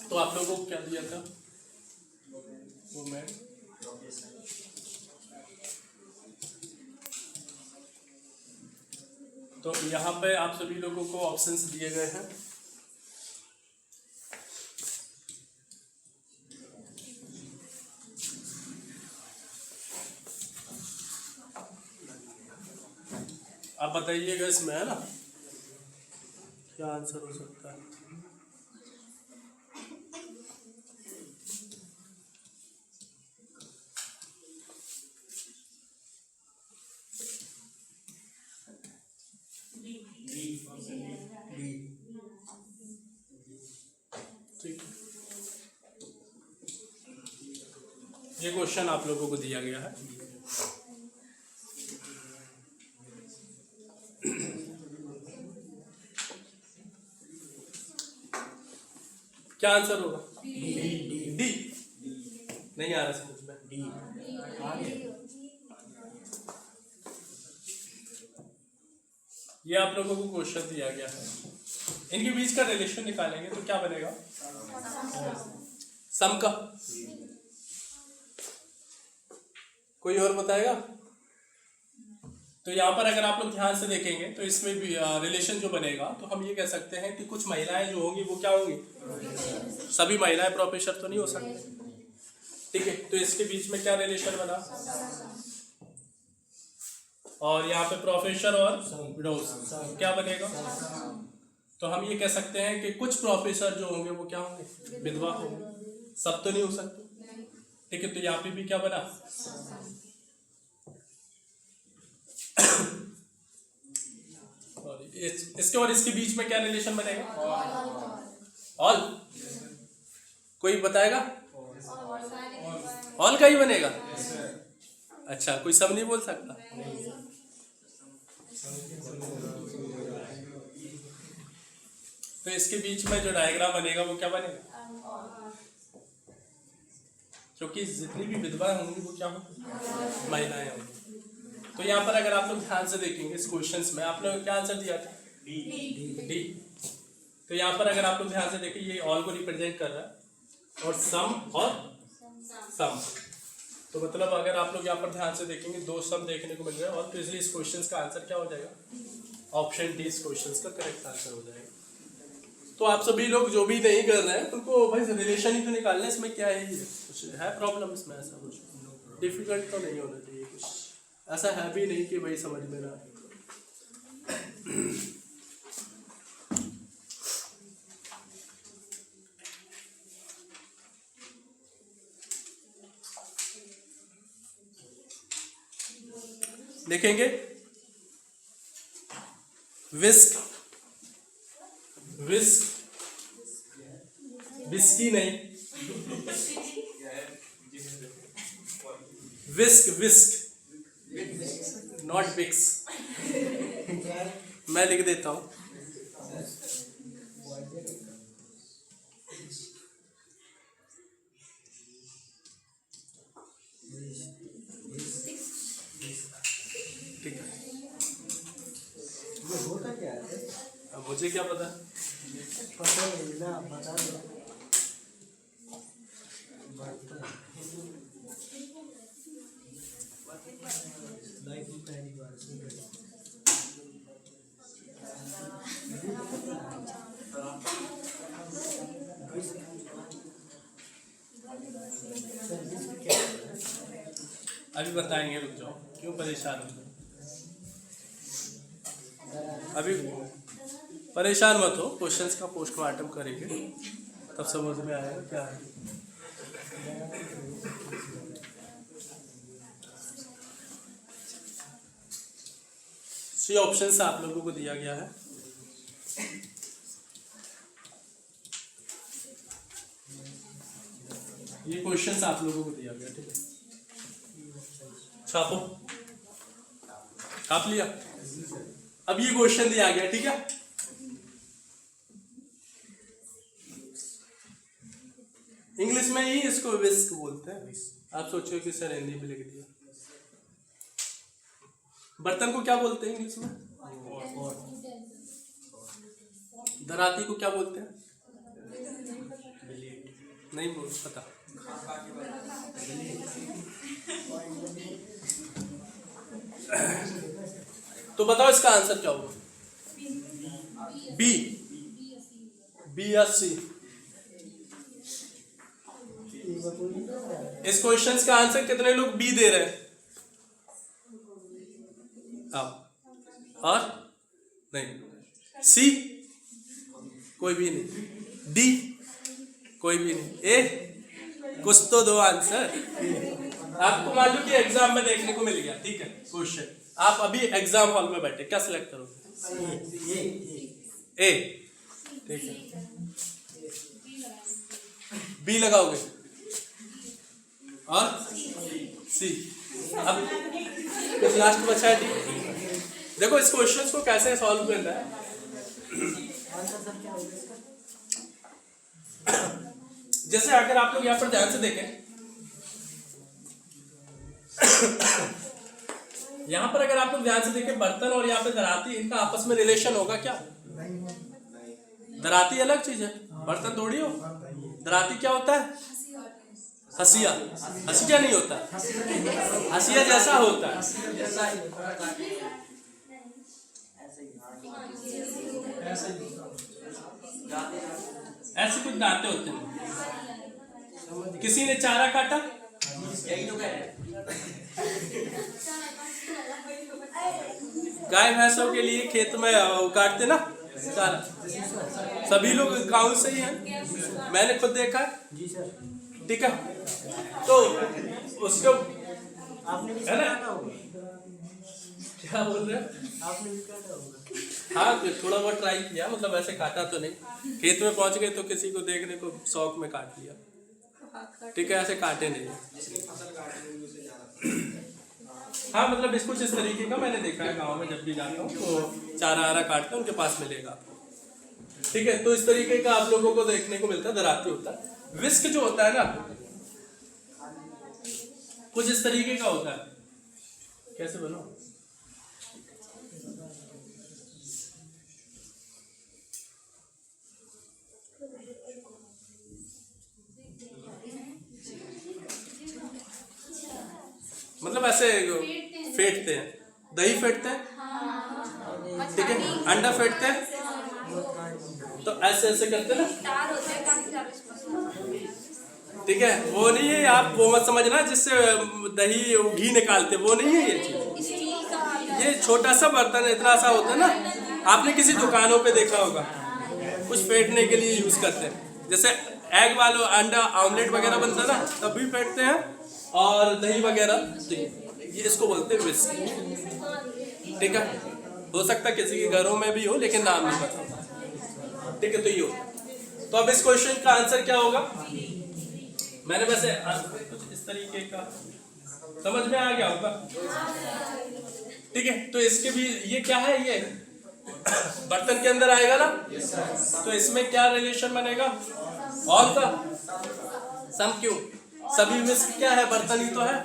तो आप लोगों को क्या दिया था वो? मैं तो यहाँ पे आप सभी लोगों को ऑप्शंस दिए गए हैं। आप बताइएगा इसमें, है ना, क्या आंसर हो सकता है? ठीक, ये क्वेश्चन आप लोगों को दिया गया है। क्या आंसर होगा? डी। नहीं आ रहा समझ में? डी। ये आप लोगों को क्वेश्चन दिया गया है, इनके बीच का रिलेशन निकालेंगे तो क्या बनेगा? सम का। कोई और बताएगा? तो यहाँ पर अगर आप लोग ध्यान से देखेंगे तो इसमें भी रिलेशन जो बनेगा तो हम ये कह सकते हैं कि कुछ महिलाएं जो होंगी वो क्या होंगी? सभी महिलाएं प्रोफेसर तो नहीं हो सकती। ठीक है, तो इसके बीच में क्या रिलेशन बना? और यहाँ पे प्रोफेसर और विडोज, क्या बनेगा? तो हम ये कह सकते हैं कि कुछ प्रोफेसर जो होंगे वो क्या होंगे? विधवा होंगे। सब तो नहीं हो सकते। ठीक है, तो यहाँ पे भी क्या बना? इसके और इसके बीच में क्या रिलेशन बनेगा? ऑल। कोई बताएगा? ऑल का ही बनेगा। अच्छा, कोई सब नहीं बोल सकता? तो इसके बीच में जो डायग्राम बनेगा वो क्या बनेगा? क्योंकि जितनी भी विधवाएं होंगी वो क्या होंगी? महिलाएं होंगी। तो यहाँ पर अगर आप लोग ध्यान से देखेंगे इस क्वेश्चंस में आप लोग क्या आंसर दिया था? डी। तो यहाँ पर अगर आप लोग ध्यान से देखें ये ऑल को रिप्रेजेंट कर रहा है और सम और सम। तो मतलब अगर आप लोग यहाँ पर ध्यान से देखेंगे दो सम देखने को मिल रहे हैं और तो इसलिए इस क्वेश्चन का आंसर क्या हो जाएगा? ऑप्शन डी इस क्वेश्चन का करेक्ट आंसर हो जाएगा। तो आप सभी लोग जो भी नहीं कर रहे हैं उनको भाई रिलेशन ही तो निकालना है, इसमें क्या है? कुछ है प्रॉब्लम इसमें? ऐसा कुछ डिफिकल्ट तो नहीं होना चाहिए, कुछ ऐसा है भी नहीं कि भाई समझ में ना आए। लिखेंगे विस्क, विस्की नहीं, विस्क नॉट विक्स। मैं लिख देता हूं ठीक है। ये होता क्या है? अब मुझे क्या पता, पता नहीं ना, बता दो। लाइफ की पहली बार सुन रहे हैं। अभी बताएंगे, रुक जाओ, क्यों परेशान हो? अभी परेशान मत हो, क्वेश्चंस का पोस्टमार्टम करेंगे तब समझ में आएगा क्या है। सी ऑप्शन आप लोगों को दिया गया है। ये क्वेश्चंस आप लोगों को दिया गया, ठीक है। छापो, छाप लिया। अब ये क्वेश्चन दिया गया, ठीक है। इंग्लिश में ही इसको विस्क बोलते हैं। आप सोचो कि सर हिंदी में लिख दिया। बर्तन को क्या बोलते हैं इंग्लिश में? दराती को क्या बोलते हैं? नहीं बोल पता। तो बताओ इसका आंसर क्या होगा? बी, बी या सी? इस क्वेश्चन का आंसर कितने लोग बी दे रहे हैं? और नहीं, सी कोई भी नहीं, डी कोई भी नहीं, ए कुछ तो दो आंसर। आपको मालूम कि एग्जाम में देखने को मिल गया, ठीक है क्वेश्चन। आप अभी एग्जाम हॉल में बैठे, क्या सिलेक्ट करोगे? ए, ठीक है। बी लगाओगे और सी। अब कुछ लास्ट बचा है डी। देखो इस क्वेश्चन को कैसे सॉल्व करना है। जैसे अगर आप लोग यहाँ पर ध्यान से देखें, यहाँ पर अगर आप लोग ध्यान से देखें, बर्तन और यहाँ पे दराती, इनका आपस में रिलेशन होगा क्या? दराती अलग चीज है, बर्तन थोड़ी हो। दराती क्या होता है? हसिया। हसिया नहीं होता, हसिया जैसा होता है। ऐसे कुछ दांते होते हैं। किसी ने चारा काटा, गाय भैंसों के लिए खेत में काटते ना चारा, सभी लोग गांव से ही हैं, मैंने खुद देखा है, ठीक है। तो उसको आपने भी है ना, काटा होगा? क्या बोल रहे हैं? आपने भी काटा होगा? हाँ थोड़ा बहुत ट्राई किया, मतलब ऐसे काटा तो नहीं। खेत में पहुंच गए तो किसी को देखने को शौक में काट लिया, ठीक है, ऐसे काटे नहीं। हाँ मतलब इसको इस तरीके का मैंने देखा है, गांव में जब भी जाता हूँ तो चारा आरा काटता है, उनके पास मिलेगा, ठीक है। तो इस तरीके का आप लोगों को देखने को मिलता है, दराती होता है। विस्क जो होता है ना, कुछ इस तरीके का होता है। कैसे बनो? मतलब ऐसे फेंटते हैं, दही फेंटते हैं, ठीक है, अंडा फेंटते हैं, तो ऐसे ऐसे करते हैं ना, ठीक है। वो नहीं है, आप वो मत समझना जिससे दही घी निकालते, वो नहीं है ये चीज। ये छोटा सा बर्तन इतना सा होता है ना, आपने किसी दुकानों पे देखा होगा, कुछ फेंटने के लिए यूज करते हैं। जैसे एग वालों अंडा ऑमलेट वगैरह बनता है ना, तब भी फेंटते हैं, और दही वगैरह, ये इसको बोलते हैं विस्क। ठीक है, हो सकता है किसी के घरों में भी हो लेकिन नाम नहीं पता। ठीक है, तो ये हो। तो अब इस क्वेश्चन का आंसर क्या होगा? मैंने वैसे कुछ इस तरीके का समझ में आ गया होगा। ठीक है, तो इसके भी ये क्या है, ये बर्तन के अंदर आएगा ना, तो इसमें क्या रिलेशन बनेगा? ऑल का सम। क्यों? सभी में से क्या है? बर्तन ही तो है।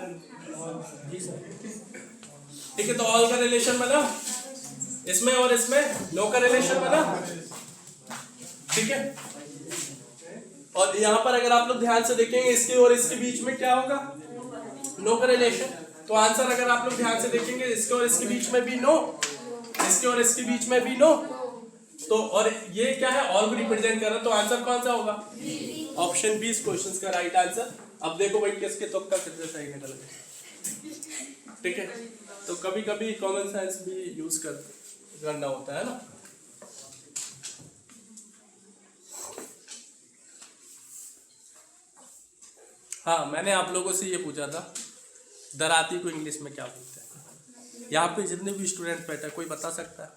ठीक है, तो ऑल का रिलेशन बना इसमें और इसमें नो का रिलेशन बना। ठीक है, और यहाँ पर अगर आप लोग ध्यान से देखेंगे इसके और इसके बीच में क्या होगा? नो का रिलेशन। तो आंसर अगर आप लोग ध्यान से देखेंगे इसके और इसके बीच में भी नो, इसके और इसके बीच में भी नो, तो और ये क्या है? ऑल को रिप्रेजेंट कर रहा है, तो आंसर कौन सा होगा? ऑप्शन बी इस क्वेश्चन का राइट आंसर। अब देखो भाई किसके तुक्का कितने सही निकल गए। ठीक है, तो कभी कभी कॉमन सेंस भी यूज करना होता है ना। हाँ, मैंने आप लोगों से ये पूछा था दराती को इंग्लिश में क्या बोलते हैं। यहाँ पे जितने भी स्टूडेंट बैठे कोई बता सकता है?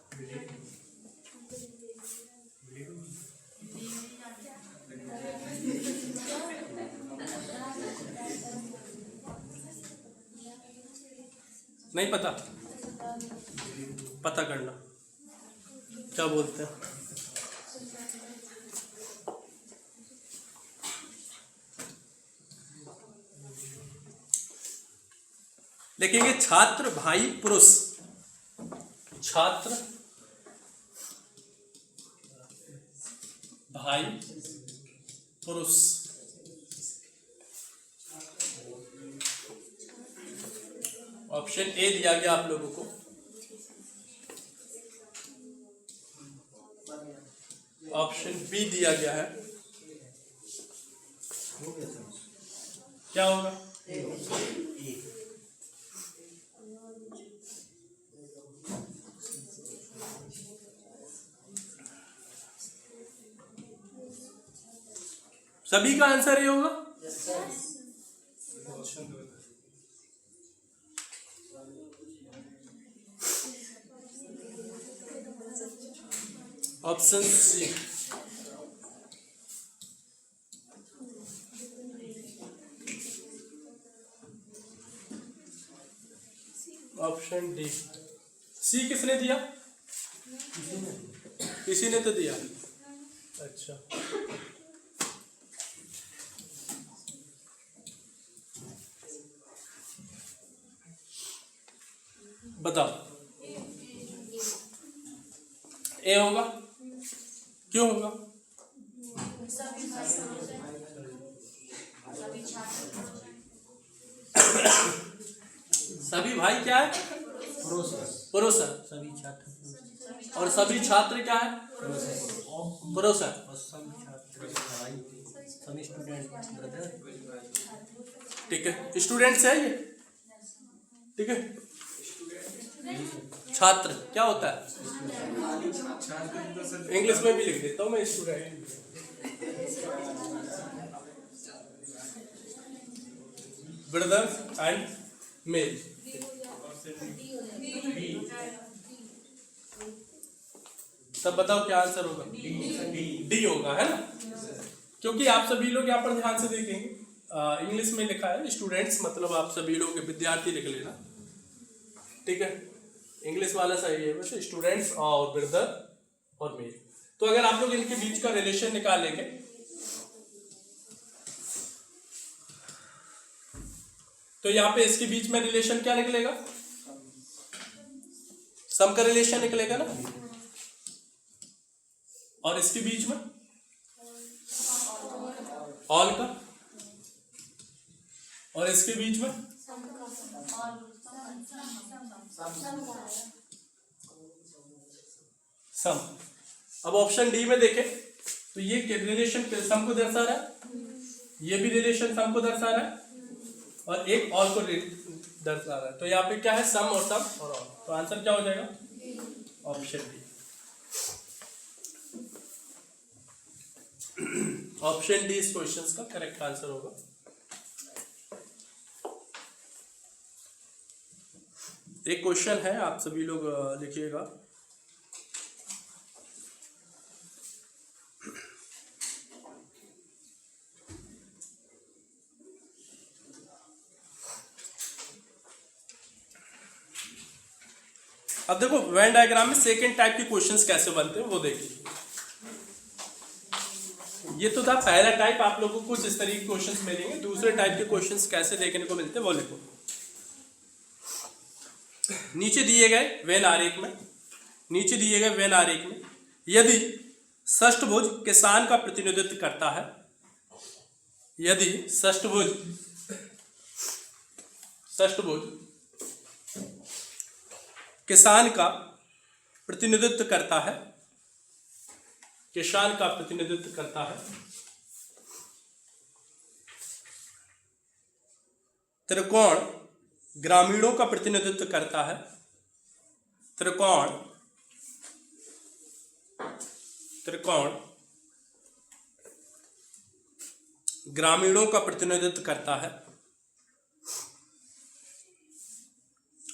नहीं पता? पता करना क्या बोलते हैं। लिखेंगे छात्र भाई पुरुष, छात्र भाई पुरुष। ऑप्शन ए दिया गया आप लोगों को, ऑप्शन बी दिया गया है। क्या होगा? सभी का आंसर ये होगा। Option C. Option D. C किसने दिया? किसी ने तो दिया। अच्छा, बताओ। ए होगा। क्यों होगा? सभी भाई क्या है? पुरुष है। सभी छात्र और सभी छात्र क्या है? पुरुष है। और सभी छात्र भाई, सभी स्टूडेंट ब्रदर। ठीक है, स्टूडेंट्स है ये। ठीक है, छात्र क्या होता है? इंग्लिश में भी लिख देता हूँ मैं, स्टूडेंट। Brothers and mail. तब बताओ क्या आंसर होगा? डी होगा, है ना। क्योंकि आप सभी लोग यहाँ पर ध्यान से देखेंगे इंग्लिश में लिखा है स्टूडेंट्स, मतलब आप सभी लोग विद्यार्थी लिख लेना। ठीक है, इंग्लिश वाला सही है वैसे, स्टूडेंट्स और ब्रदर और मेल। तो अगर आप लोग इनके बीच का रिलेशन निकालेंगे तो यहाँ पे इसके बीच में रिलेशन क्या निकलेगा? सम का रिलेशन निकलेगा ना। और इसके बीच में ऑल का, और इसके बीच में सम। अब ऑप्शन डी में देखें तो ये रिलेशन सम को दर्शा रहा है, ये भी रिलेशन सम को दर्शा रहा है, और एक ऑल को दर्शा रहा है। तो यहाँ पे क्या है? सम और सम और ऑल। तो आंसर क्या हो जाएगा? Option D. ऑप्शन डी इस क्वेश्चन का करेक्ट आंसर होगा। एक क्वेश्चन है, आप सभी लोग लिखिएगा। अब देखो वेन डायग्राम में सेकेंड टाइप के क्वेश्चंस कैसे बनते हैं वो देखिए। ये तो था पहला टाइप, आप लोगों को कुछ इस तरीके के क्वेश्चंस मिलेंगे। दूसरे टाइप के क्वेश्चंस कैसे देखने को मिलते हैं वो लिखो। नीचे दिए गए वेन आरेख में, नीचे दिए गए वेन आरेख में यदि षष्ठभुज किसान का प्रतिनिधित्व करता है, यदि षष्ठभुज किसान का प्रतिनिधित्व करता है, किसान का प्रतिनिधित्व करता है, त्रिकोण ग्रामीणों का प्रतिनिधित्व करता है, त्रिकोण ग्रामीणों का प्रतिनिधित्व करता है,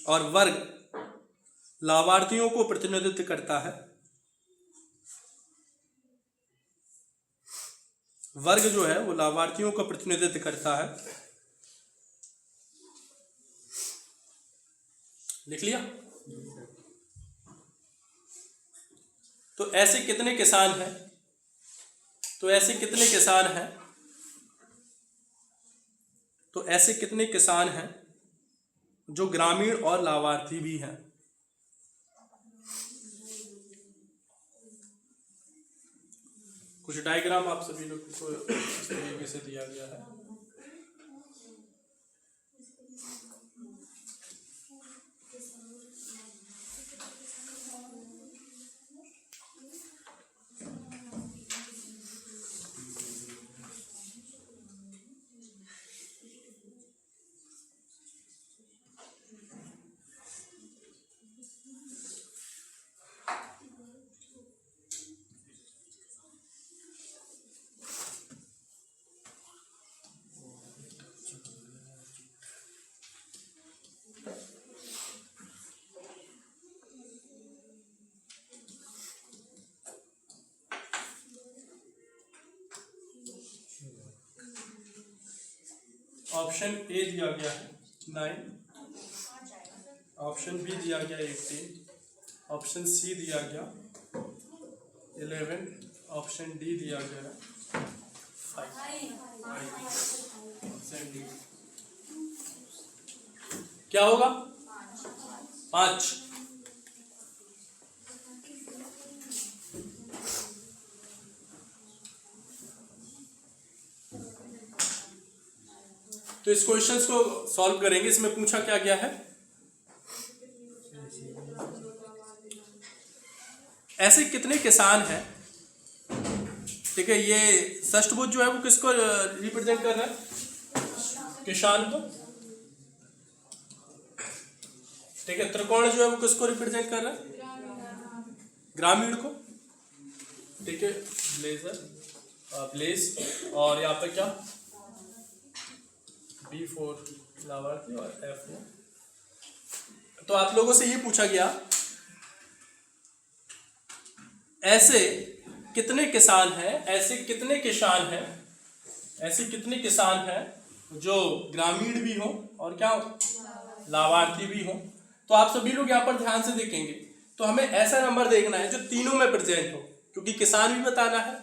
और वर्ग लाभार्थियों को प्रतिनिधित्व करता है। वर्ग जो है वो लाभार्थियों का प्रतिनिधित्व करता है। लिख लिया? तो ऐसे कितने किसान हैं? तो ऐसे कितने किसान हैं? तो ऐसे कितने किसान हैं जो ग्रामीण और लाभार्थी भी हैं? कुछ डायग्राम आप सभी लोग को इस तरीके से दिया गया है। ऑप्शन ए दिया गया है 9, ऑप्शन बी दिया गया 18, ऑप्शन सी दिया गया 11, ऑप्शन डी दिया गया है 5। ऑप्शन डी क्या होगा? 5। तो इस क्वेश्चंस को सॉल्व करेंगे। इसमें पूछा क्या गया है? ऐसे कितने किसान हैं, ठीक है, ये षष्ठभुज जो है वो किसको रिप्रेजेंट कर रहा है? किसान को। ठीक है, त्रिकोण जो है वो किसको रिप्रेजेंट कर रहा है? ग्रामीण को। ठीक है, ब्लेज और यहाँ पे क्या B4 लाभार्थी और F4। तो आप लोगों से ये पूछा गया ऐसे कितने किसान हैं, ऐसे कितने किसान हैं, ऐसे कितने किसान हैं जो ग्रामीण भी हो और क्या लाभार्थी भी हो। तो आप सभी लोग यहाँ पर ध्यान से देखेंगे तो हमें ऐसा नंबर देखना है जो तीनों में प्रेजेंट हो, क्योंकि किसान भी बताना है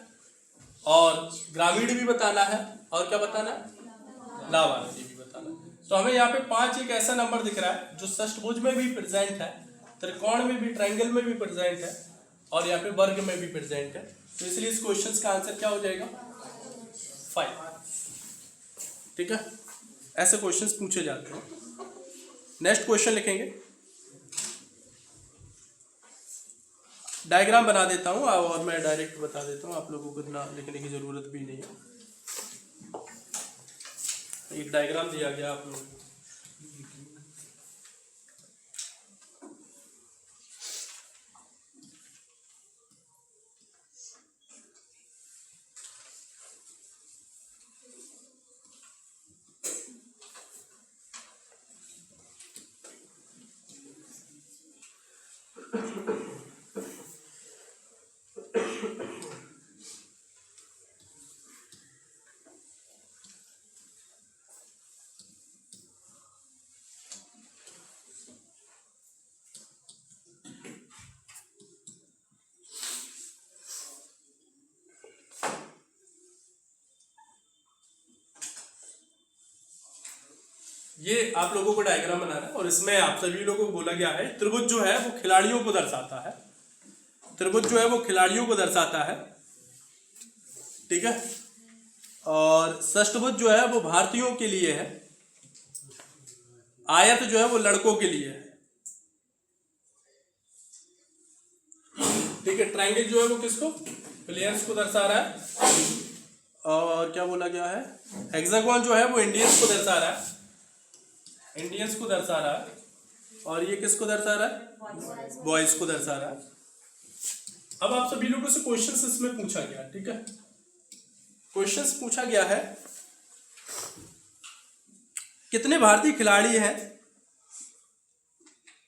और ग्रामीण भी बताना है और क्या बताना है, लाभार्थी भी बताना है। तो हमें यहाँ पे 5 एक ऐसा नंबर दिख रहा है जो षष्ठभुज में भी प्रेजेंट है, त्रिकोण में भी, ट्रायंगल में भी प्रेजेंट है और यहाँ पे वर्ग में भी प्रेजेंट है। तो इसलिए इस क्वेश्चन का आंसर क्या हो जाएगा? 5। ठीक है, ऐसे क्वेश्चंस पूछे जाते हैं। नेक्स्ट क्वेश्चन लिखेंगे। डायग्राम बना देता हूँ और मैं डायरेक्ट बता देता हूँ, आप लोगों को इतना लिखने की जरूरत भी नहीं है। एक डायग्राम दिया गया आप लोगों को। ये आप लोगों को डायग्राम बनाना है और इसमें आप सभी लोगों को बोला गया है त्रिभुज जो है वो खिलाड़ियों को दर्शाता है। त्रिभुज जो है वो खिलाड़ियों को दर्शाता है, ठीक है। और षष्ठभुज जो है वो भारतीयों के लिए है। आयत जो है वो लड़कों के लिए है, ठीक है। ट्रायंगल जो है वो किसको, प्लेयर्स को दर्शा रहा है। और क्या बोला गया है, हेक्सागोन जो है वो इंडियंस को दर्शा रहा है, इंडियंस को दर्शा रहा है। और ये किसको दर्शा रहा है, बॉयज को दर्शा रहा है। अब आप सभी लोगों से क्वेश्चंस इसमें पूछा गया, ठीक है। क्वेश्चंस पूछा गया है कितने भारतीय खिलाड़ी हैं,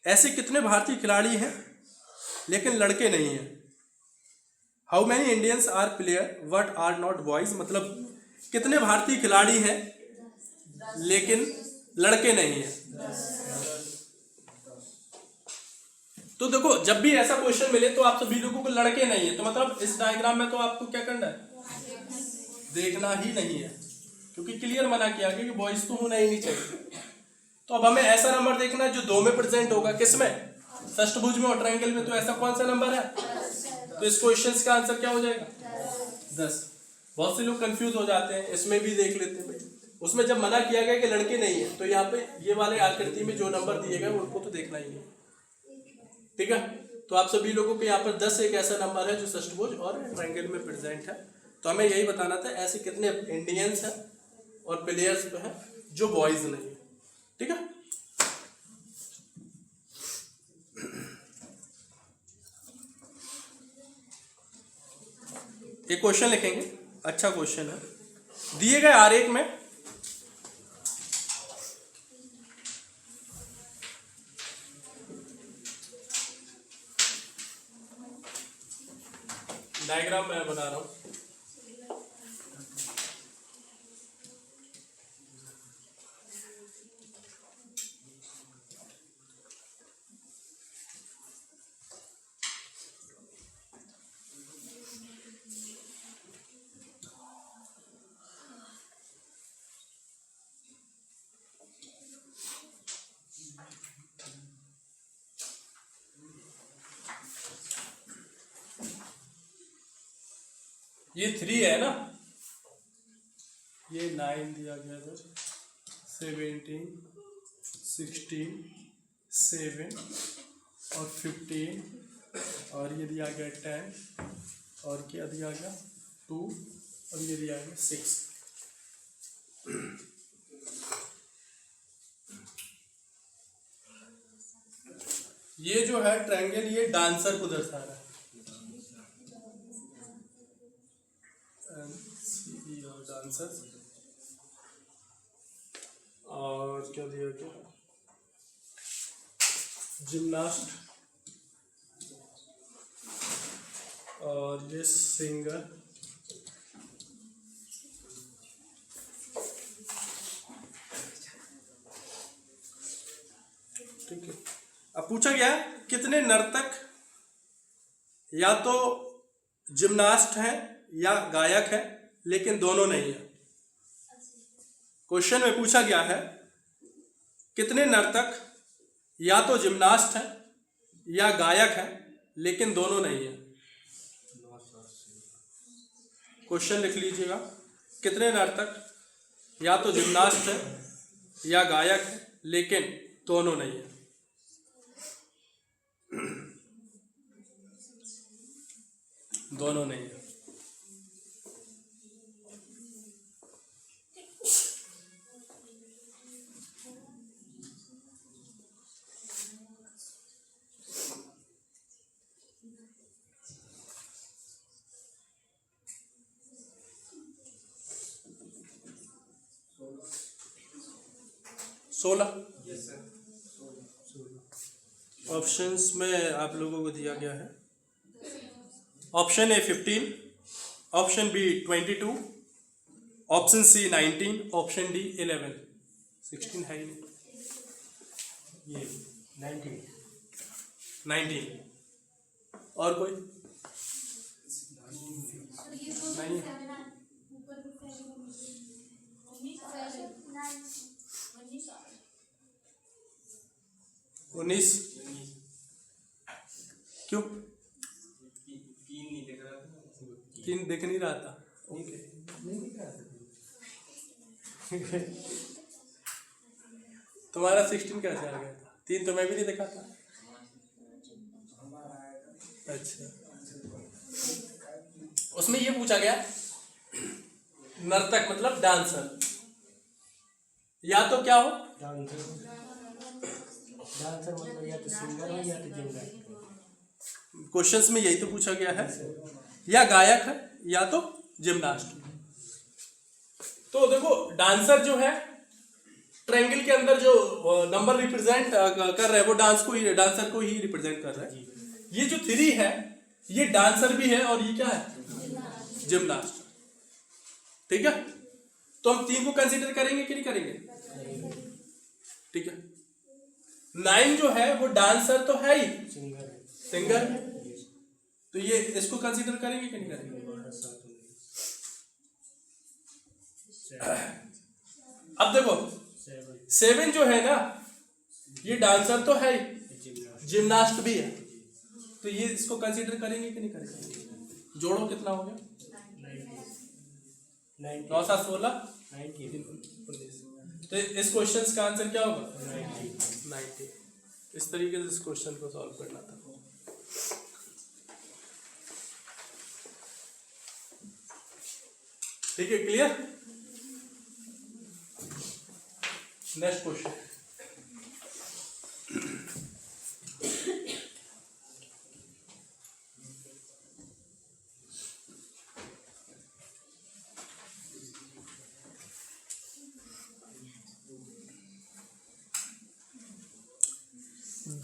ऐसे कितने भारतीय खिलाड़ी हैं लेकिन लड़के नहीं हैं। How many Indians are player but are not boys, मतलब कितने भारतीय खिलाड़ी हैं लेकिन लड़के नहीं हैं। तो देखो जब भी ऐसा क्वेश्चन मिले तो आप सभी लोगों को लड़के नहीं है, तो मतलब इस डायग्राम में तो आपको क्या करना है, देखना ही नहीं है, क्योंकि क्लियर मना किया गया कि बॉयज तो होना ही नहीं चाहिए। तो अब हमें ऐसा नंबर देखना है जो 2 में प्रेजेंट होगा, किसमें, षष्ठभुज में और ट्रायंगल में। तो ऐसा कौन सा नंबर है, तो इस क्वेश्चन का आंसर क्या हो जाएगा, 10। बहुत से लोग कंफ्यूज हो जाते हैं, इसमें भी देख लेते हैं भाई, उसमें जब मना किया गया कि लड़के नहीं है तो यहाँ पे ये वाले आकृति में जो नंबर दिए गए उनको तो देखना ही है, ठीक है। तो आप सभी लोगों को यहाँ पर 10 एक ऐसा नंबर है जो षष्ठभुज और ट्रायंगल में प्रेजेंट है। तो हमें यही बताना था ऐसे कितने इंडियंस हैं और प्लेयर्स हैं जो बॉयज नहीं है, ठीक है। एक क्वेश्चन लिखेंगे, अच्छा क्वेश्चन है। दिए गए आरेख में डायग्राम मैं बना रहा हूं। ये 3 है ना, ये 9 दिया गया था, 17, 16, 7 और 15 और ये दिया गया 10 और क्या दिया गया 2 और ये दिया गया 6। ये जो है ट्रायंगल ये डांसर को दर्शा रहा है, डांसर। और क्या दिया गया, जिम्नास्ट और ये सिंगर। ठीक है। अब पूछा गया कितने नर्तक या तो जिम्नास्ट हैं या गायक है लेकिन दोनों नहीं है। क्वेश्चन में पूछा गया है कितने नर्तक या तो जिम्नास्ट हैं या गायक है लेकिन दोनों नहीं है। क्वेश्चन लिख लीजिएगा, कितने नर्तक या तो जिम्नास्ट है या गायक है लेकिन दोनों नहीं है। दोनों नहीं है। सोलह ऑप्शंस में आप लोगों को दिया गया है। Option A 15, option B 22, option C 19, option D 11। 16 है ही नहीं, ये 19। और कोई नहीं? 19 क्यों? 3 दिख नहीं रहा था। ओके तुम्हारा 16 कैसे आ गया था? 3 तो मैं भी नहीं देखा था। अच्छा, उसमें ये पूछा गया नर्तक मतलब डांसर, या तो क्या हो? डांसर मतलब या तो सिंगर हो या तो जिमनास्ट। क्वेश्चंस में यही तो पूछा गया है, या गायक है या तो जिमनास्ट। तो देखो डांसर जो है ट्रायंगल के अंदर जो नंबर रिप्रेजेंट कर रहे हैं वो डांसर को ही रिप्रेजेंट कर रहा है। ये जो 3 है ये डांसर भी है और ये क्या है? जिमनास्ट। ठीक है, तो हम 3 को कंसीडर करेंगे कि नहीं करेंगे? ठीक है। 9 जो है वो डांसर तो है ही, सिंगर, तो ये इसको कंसीडर करेंगे कि नहीं करेंगे? अब देखो 7 जो है ना ये डांसर तो है ही, जिमनास्ट भी है, तो ये इसको कंसीडर करेंगे कि नहीं करेंगे? जोड़ो कितना हो गया? 9 7 16 19। तो इस क्वेश्चन का आंसर क्या होगा? 90। इस तरीके से इस क्वेश्चन को सॉल्व करना था। ठीक है, क्लियर? Next question.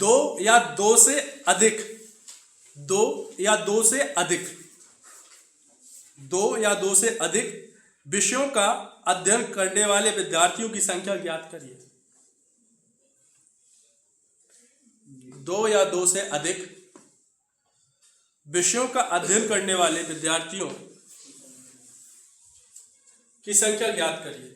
दो या दो से अधिक विषयों का अध्ययन करने वाले विद्यार्थियों की संख्या ज्ञात करिए। 2 या 2 से अधिक विषयों का अध्ययन करने वाले विद्यार्थियों की संख्या ज्ञात करिए।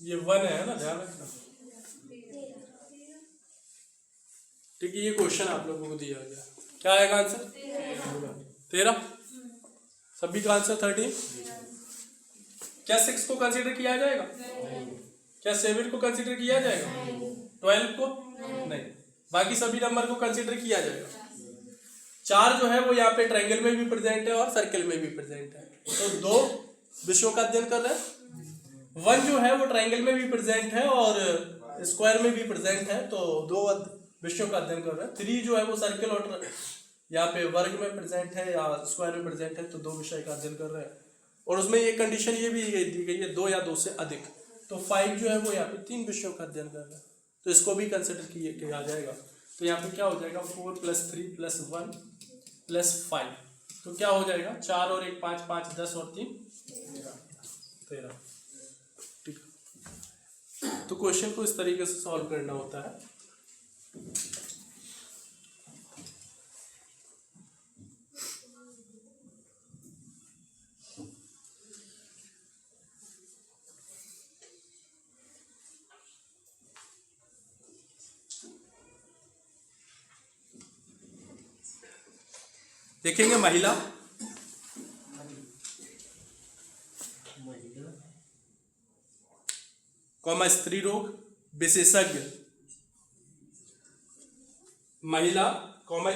ये 1 है ना, ध्यान रखना। ठीक है, ये क्वेश्चन आप लोगों को दिया गया, क्या आएगा आंसर? 13। सभी का आंसर 13। क्या 6 को कंसीडर किया जाएगा? क्या 7 को कंसीडर किया जाएगा? 12 को नहीं, बाकी सभी नंबर को कंसीडर किया जाएगा। 4 जो है वो यहाँ पे ट्रायंगल में भी प्रेजेंट है और सर्कल में भी प्रेजेंट है, तो 2 विषयों का अध्ययन कर रहे हैं। 1 जो है वो ट्रायंगल में भी प्रेजेंट है और स्क्वायर में भी प्रेजेंट है, तो 2 विषयों का अध्ययन कर रहे हैं। 3 जो है वो सर्कल और यहाँ पे वर्ग में प्रेजेंट है या स्क्वायर में प्रेजेंट है, तो 2 विषय का अध्ययन कर रहे हैं। और उसमें ये कंडीशन ये भी दी गई है 2 या 2 से अधिक। तो 5 जो है वो यहाँ पे 3 विषयों का अध्ययन कर रहा है, तो इसको भी कंसिडर किया जाएगा। तो यहाँ पे क्या हो जाएगा? 4 + 3 + 1 + 5, तो क्या हो जाएगा? 4 और 1 5 5 10 और 3 13। ठीक, तो क्वेश्चन को इस तरीके से सॉल्व करना होता है। देखेंगे महिला, महिला कॉमा स्त्री रोग विशेषज्ञ, महिला कॉमा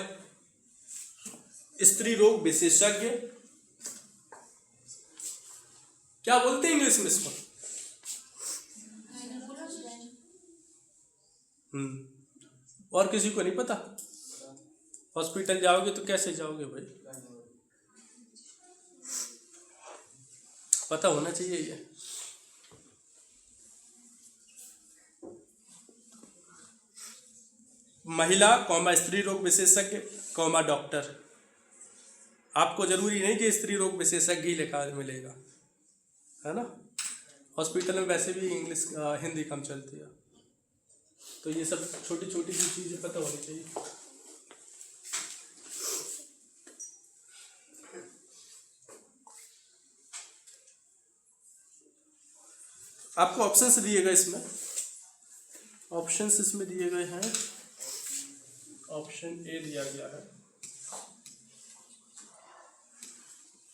स्त्री रोग विशेषज्ञ, क्या बोलते हैं इंग्लिश में इसको? और किसी को नहीं पता? हॉस्पिटल जाओगे तो कैसे जाओगे भाई? पता होना चाहिए ये। महिला कॉमा स्त्री रोग विशेषज्ञ कॉमा डॉक्टर। आपको जरूरी नहीं कि स्त्री रोग विशेषज्ञ ही लिखा मिलेगा, है ना। हॉस्पिटल में वैसे भी इंग्लिश हिंदी कम चलती है, तो ये सब छोटी छोटी सी चीज़ें पता होनी चाहिए। आपको ऑप्शंस दिए गए इसमें, ऑप्शंस इसमें दिए गए हैं। ऑप्शन ए दिया गया है,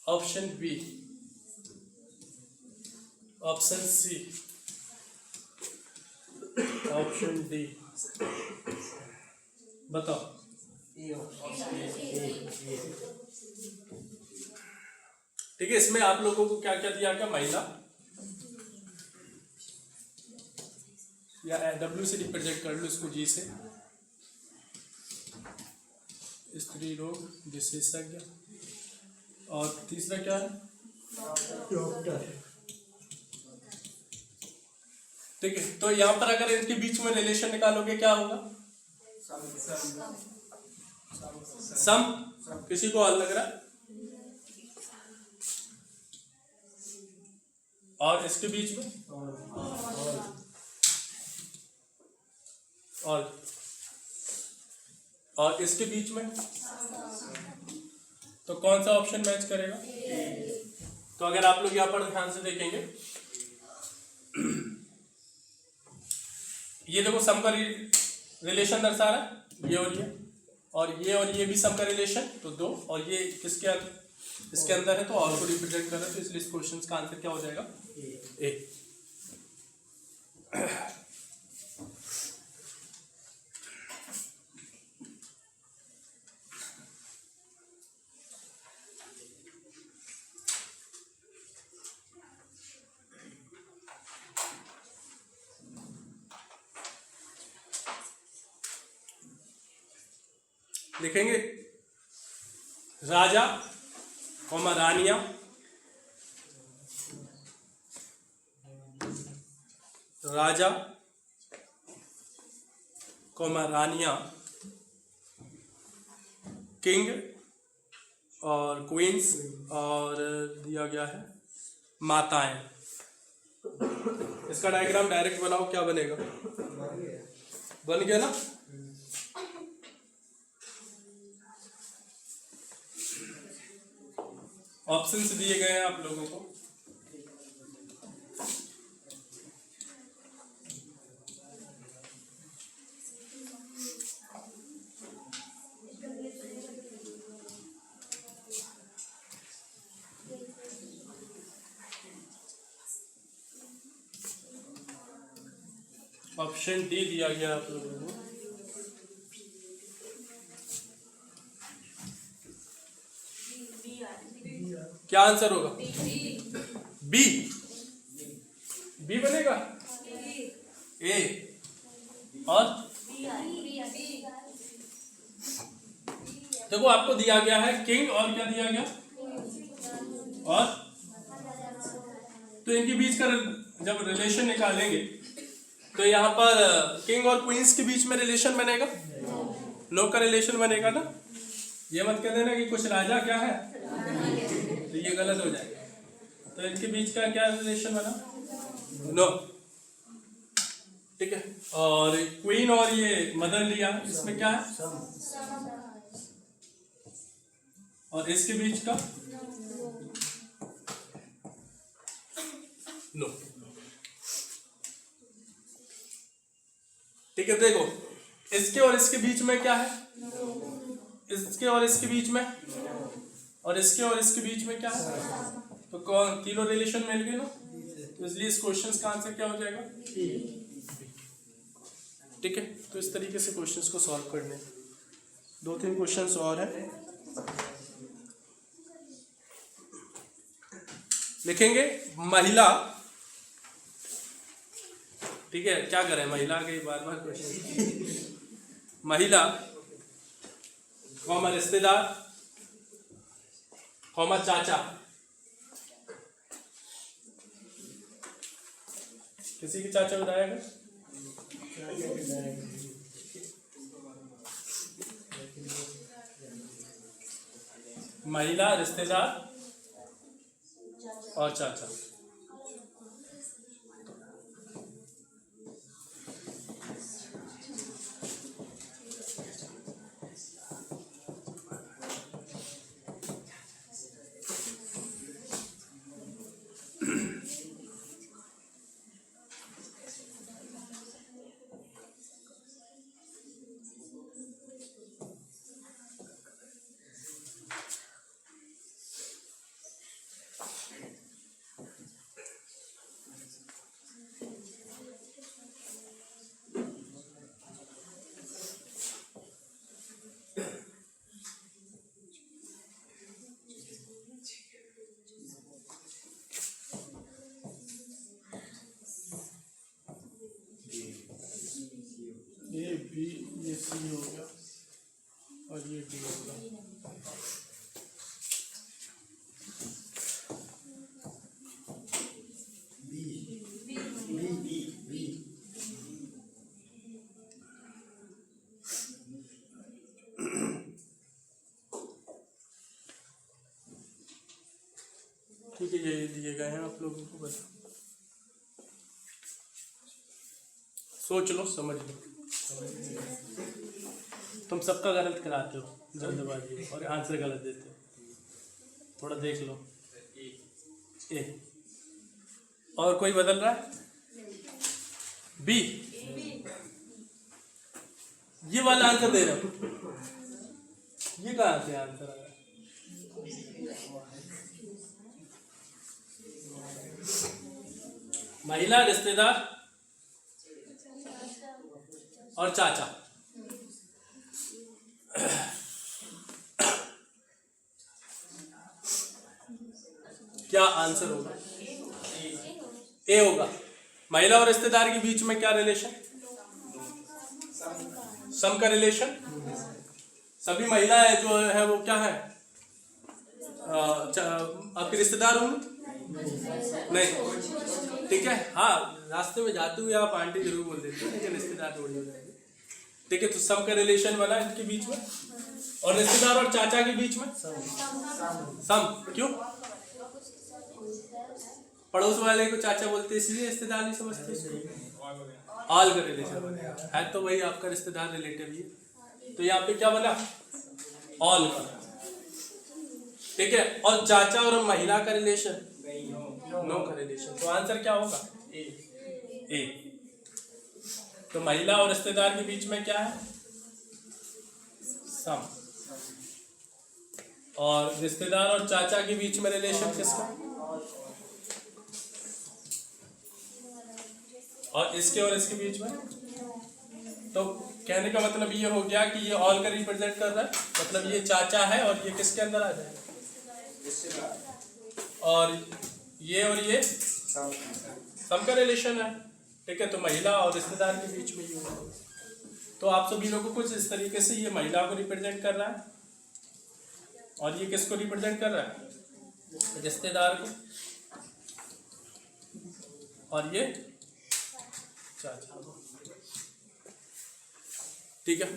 option B, option C, option D. बताओ। ठीक है, इसमें आप लोगों को क्या क्या दिया गया? महिला या डब्ल्यू से रिप्रेजेंट कर लो इसको, जी से, स्त्री रोग विशेषज्ञ, और तीसरा क्या है? डॉक्टर। ठीक है, तो यहाँ पर अगर इनके बीच में रिलेशन निकालोगे क्या होगा? सम। किसी को और लग रहा है? और इसके बीच में और इसके बीच में, तो कौन सा ऑप्शन मैच करेगा? तो अगर आप लोग यहाँ पर ध्यान से देखेंगे, ये देखो सम का रिलेशन दर्शा रहा है, ये और ये भी सम का रिलेशन, तो 2, और ये किसके इसके अंदर है, तो और को रिप्रेजेंट कर रहा है, तो इसलिए इस क्वेश्चन का आंसर क्या हो जाएगा? ए। लिखेंगे राजा कॉमा रानिया, राजा कॉमा रानिया, किंग और क्वींस, और दिया गया है माताएं। इसका डायग्राम डायरेक्ट बनाओ, क्या बनेगा? बन गया ना। ऑप्शंस दिए गए हैं आप लोगों को। ऑप्शन डी दिया गया आप लोगों को। क्या आंसर होगा? बी। बी बनेगा? ए और देखो आपको दिया गया है किंग, और क्या दिया गया? और तो इनके बीच का जब रिलेशन निकालेंगे तो यहाँ पर किंग और क्वींस के बीच में रिलेशन बनेगा? नो का रिलेशन बनेगा ना। ये मत कह देना कि कुछ राजा क्या है, तो ये गलत हो जाएगा। तो इनके बीच का क्या रिलेशन बना? नो। ठीक है, और क्वीन और ये मदर लिया, इसमें क्या है? और इसके बीच का नो। ठीक है, देखो इसके और इसके बीच में क्या है? इसके और इसके बीच में और इसके बीच में क्या है, तो कौन तीनों रिलेशन मिल गए ना, तो इसलिए इस क्वेश्चन का आंसर क्या हो जाएगा, ठीक है। तो इस तरीके से क्वेश्चंस को सॉल्व करने, 2-3 क्वेश्चंस और हैं, लिखेंगे महिला, ठीक है। क्या करें, महिला के बार बार क्वेश्चन, महिला कॉमा रिश्तेदार कॉमा चाचा, किसी की चाचा बताएगा, महिला रिश्तेदार और चाचा, ये बी, ये सी हो गया और ये डी होगा। ठीक है, ये दिए गए हैं, आप लोगों को बता, सोच लो, समझ लो। तुम सबका गलत कराते हो जल्दबाजी और आंसर गलत देते हो, थोड़ा देख लो। ए और कोई बदल रहा है, बी, ये वाला आंसर दे रहा हूं, ये कहाँ से आंसर आ रहा है, महिला रिश्तेदार और चाचा, क्या आंसर होगा, ए होगा। महिला और रिश्तेदार के बीच में क्या रिलेशन, सम का रिलेशन, सभी महिलाएं जो है वो क्या है, आपके रिश्तेदार होंगे, नहीं, ठीक है। हाँ, रास्ते में जाते हुए आप आंटी जरूर बोल देते हैं, लेकिन रिश्तेदार थोड़ी हो जाएंगे, ठीक है। तो सम का रिलेशन बना इनके बीच में, और रिश्तेदार और चाचा के बीच में सम, क्यों, पड़ोस वाले को चाचा बोलते इसलिए रिश्तेदार नहीं समझते, ऑल का रिलेशन है, तो वही आपका रिश्तेदार रिलेटिव ही, तो यहाँ पे क्या बना, ऑल का, ठीक है। और चाचा और महिला का रिलेशन, नो का रिलेशन, तो आंसर क्या होगा, ए। तो महिला और रिश्तेदार के बीच में क्या है, सम, और रिश्तेदार और चाचा के बीच में रिलेशन किसका, और इसके बीच में, तो कहने का मतलब ये हो गया कि ये ऑल का रिप्रेजेंट कर रहा है, मतलब ये चाचा है और ये किसके अंदर आ जाएगा, और ये सम का रिलेशन है, ठीक है। तो महिला और रिश्तेदार के बीच में ये होगा, तो आप सभी लोगों को कुछ इस तरीके से, ये महिला को रिप्रेजेंट कर रहा है और ये किसको रिप्रेजेंट कर रहा है, रिश्तेदार को, और ये चाचा, ठीक है।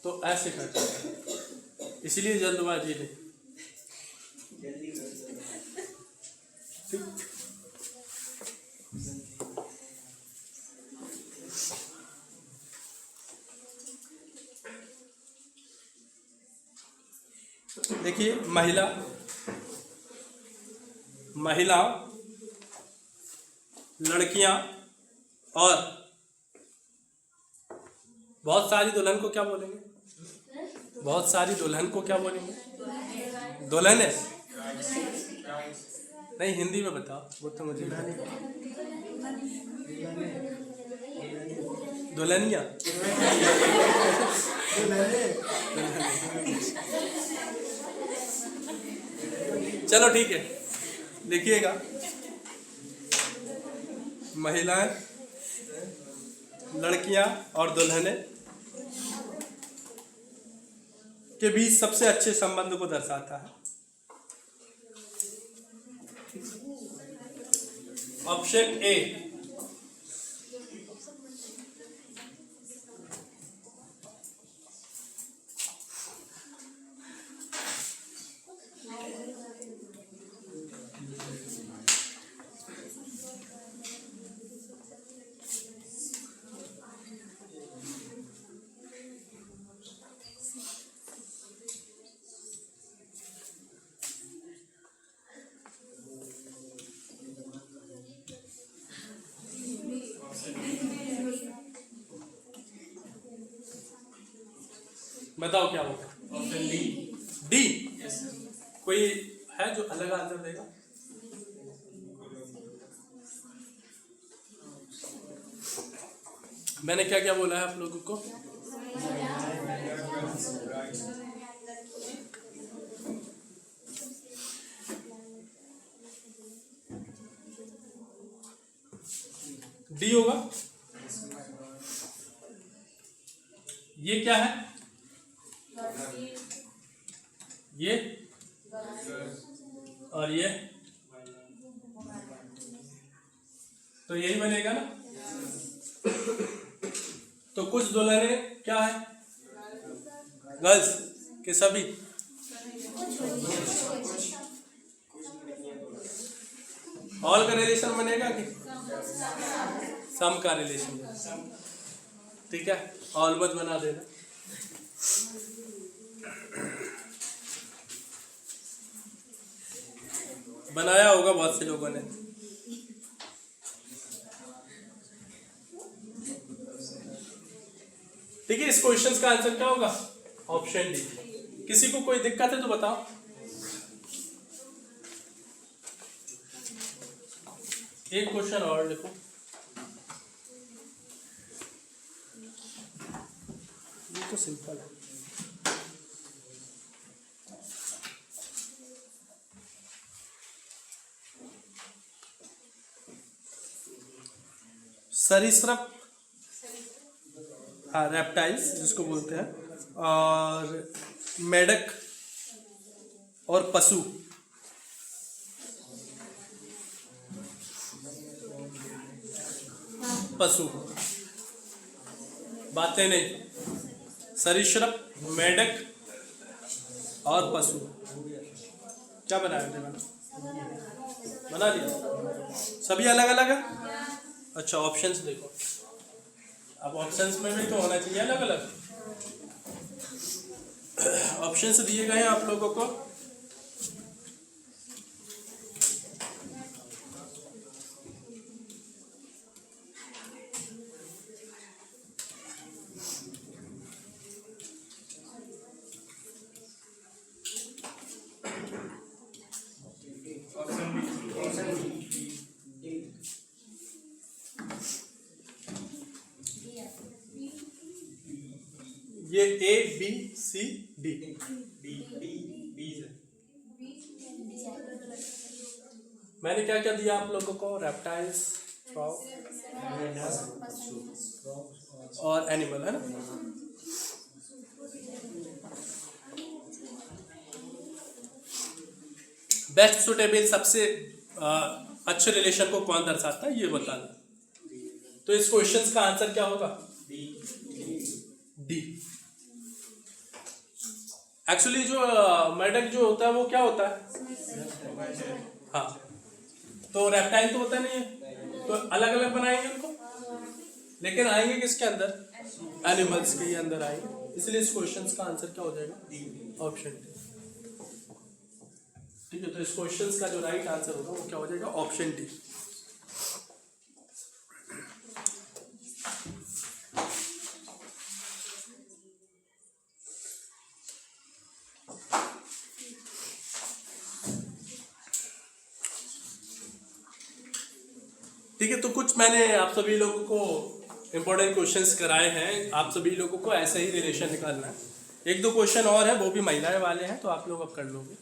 तो ऐसे करते हैं, इसलिए जल्दबाजी नहीं, ठीक। देखिए, महिला लड़कियां और बहुत सारी दुल्हन को क्या बोलेंगे, बहुत सारी दुल्हन को क्या बोलेंगे, दुल्हन है? नहीं, हिंदी में बताओ, वो तो मुझे दुल्हनिया। चलो ठीक है, देखिएगा, महिलाएं, लड़कियां और दुल्हने के बीच सबसे अच्छे संबंध को दर्शाता है। ऑप्शन ए। बताओ क्या होगा? Option D. डी। कोई है जो अलग आंसर देगा? मैंने क्या क्या बोला है आप लोगों को? डी होगा। ये क्या है? ये और ये, तो यही बनेगा ना। तो कुछ दुल्हने क्या है? गर्ल्स के सभी? ऑल का रिलेशन बनेगा कि सम का रिलेशन? ठीक है, ऑल मत बना देना। बनाया होगा बहुत से लोगों ने। ठीक है, इस क्वेश्चन का आंसर क्या होगा? Option D. किसी को कोई दिक्कत है तो बताओ। एक क्वेश्चन और लिखो। ये तो सिंपल है। सरीसृप, हाँ, रेप्टाइल्स जिसको बोलते हैं, और मेढक और पशु, पशु बातें नहीं, सरीसृप, मेढक और पशु। क्या बनाया थे मैंने? बना लिया? सभी अलग अलग है? अच्छा, ऑप्शंस देखो। अब ऑप्शंस में भी तो होना चाहिए अलग अलग। ऑप्शंस दिए गए हैं आप लोगों को। ये ए बी सी डी। मैंने क्या क्या दिया आप लोगों को? रेप्टाइल्स, और एनिमल, है ना। बेस्ट सुटेबल, सबसे अच्छे रिलेशन को कौन दर्शाता है, ये बताना। तो इस क्वेश्चन का आंसर क्या होगा? डी। एक्चुअली जो मेढक जो होता है वो क्या होता है? हाँ, तो रेप्टाइल तो होता नहीं है, तो अलग अलग बनाएंगे उनको, लेकिन आएंगे किसके अंदर? एनिमल्स के अंदर आएंगे। इसलिए इस क्वेश्चन का आंसर क्या हो जाएगा? Option D. ठीक है, तो इस क्वेश्चन का जो राइट आंसर होगा वो क्या हो जाएगा? Option D. ठीक है, तो कुछ मैंने आप सभी लोगों को इंपॉर्टेंट क्वेश्चंस कराए हैं। आप सभी लोगों को ऐसे ही रिलेशन निकालना है। एक दो क्वेश्चन और है, वो भी महिलाएं वाले हैं, तो आप लोग अब कर लोगे,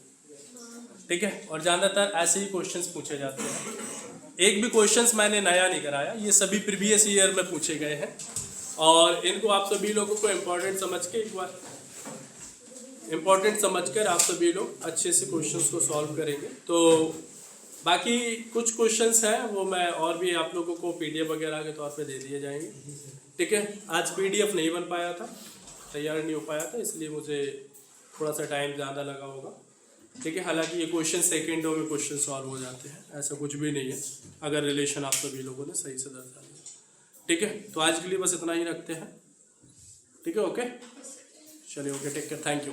ठीक है। और ज़्यादातर ऐसे ही क्वेश्चंस पूछे जाते हैं। एक भी क्वेश्चंस मैंने नया नहीं कराया, ये सभी प्रीवियस ईयर में पूछे गए हैं और इनको आप सभी लोगों को इम्पोर्टेंट समझ के एक बार इम्पोर्टेंट समझकर आप सभी लोग अच्छे से क्वेश्चंस को सॉल्व करेंगे। तो बाकी कुछ क्वेश्चंस हैं वो मैं और भी आप लोगों को पीडीएफ वगैरह के तौर पे दे दिए जाएंगे, ठीक है। आज पीडीएफ नहीं बन पाया था, तैयार नहीं हो पाया था, इसलिए मुझे थोड़ा सा टाइम ज़्यादा लगा होगा, ठीक है। हालांकि ये क्वेश्चन सेकेंडों में क्वेश्चन सॉल्व हो जाते हैं, ऐसा कुछ भी नहीं है अगर रिलेशन आप सभी लोगों ने सही से दर्शा दिया, ठीक है। तो आज के लिए बस इतना ही रखते हैं, ठीक है, ओके, चलिए, okay, take care, thank you.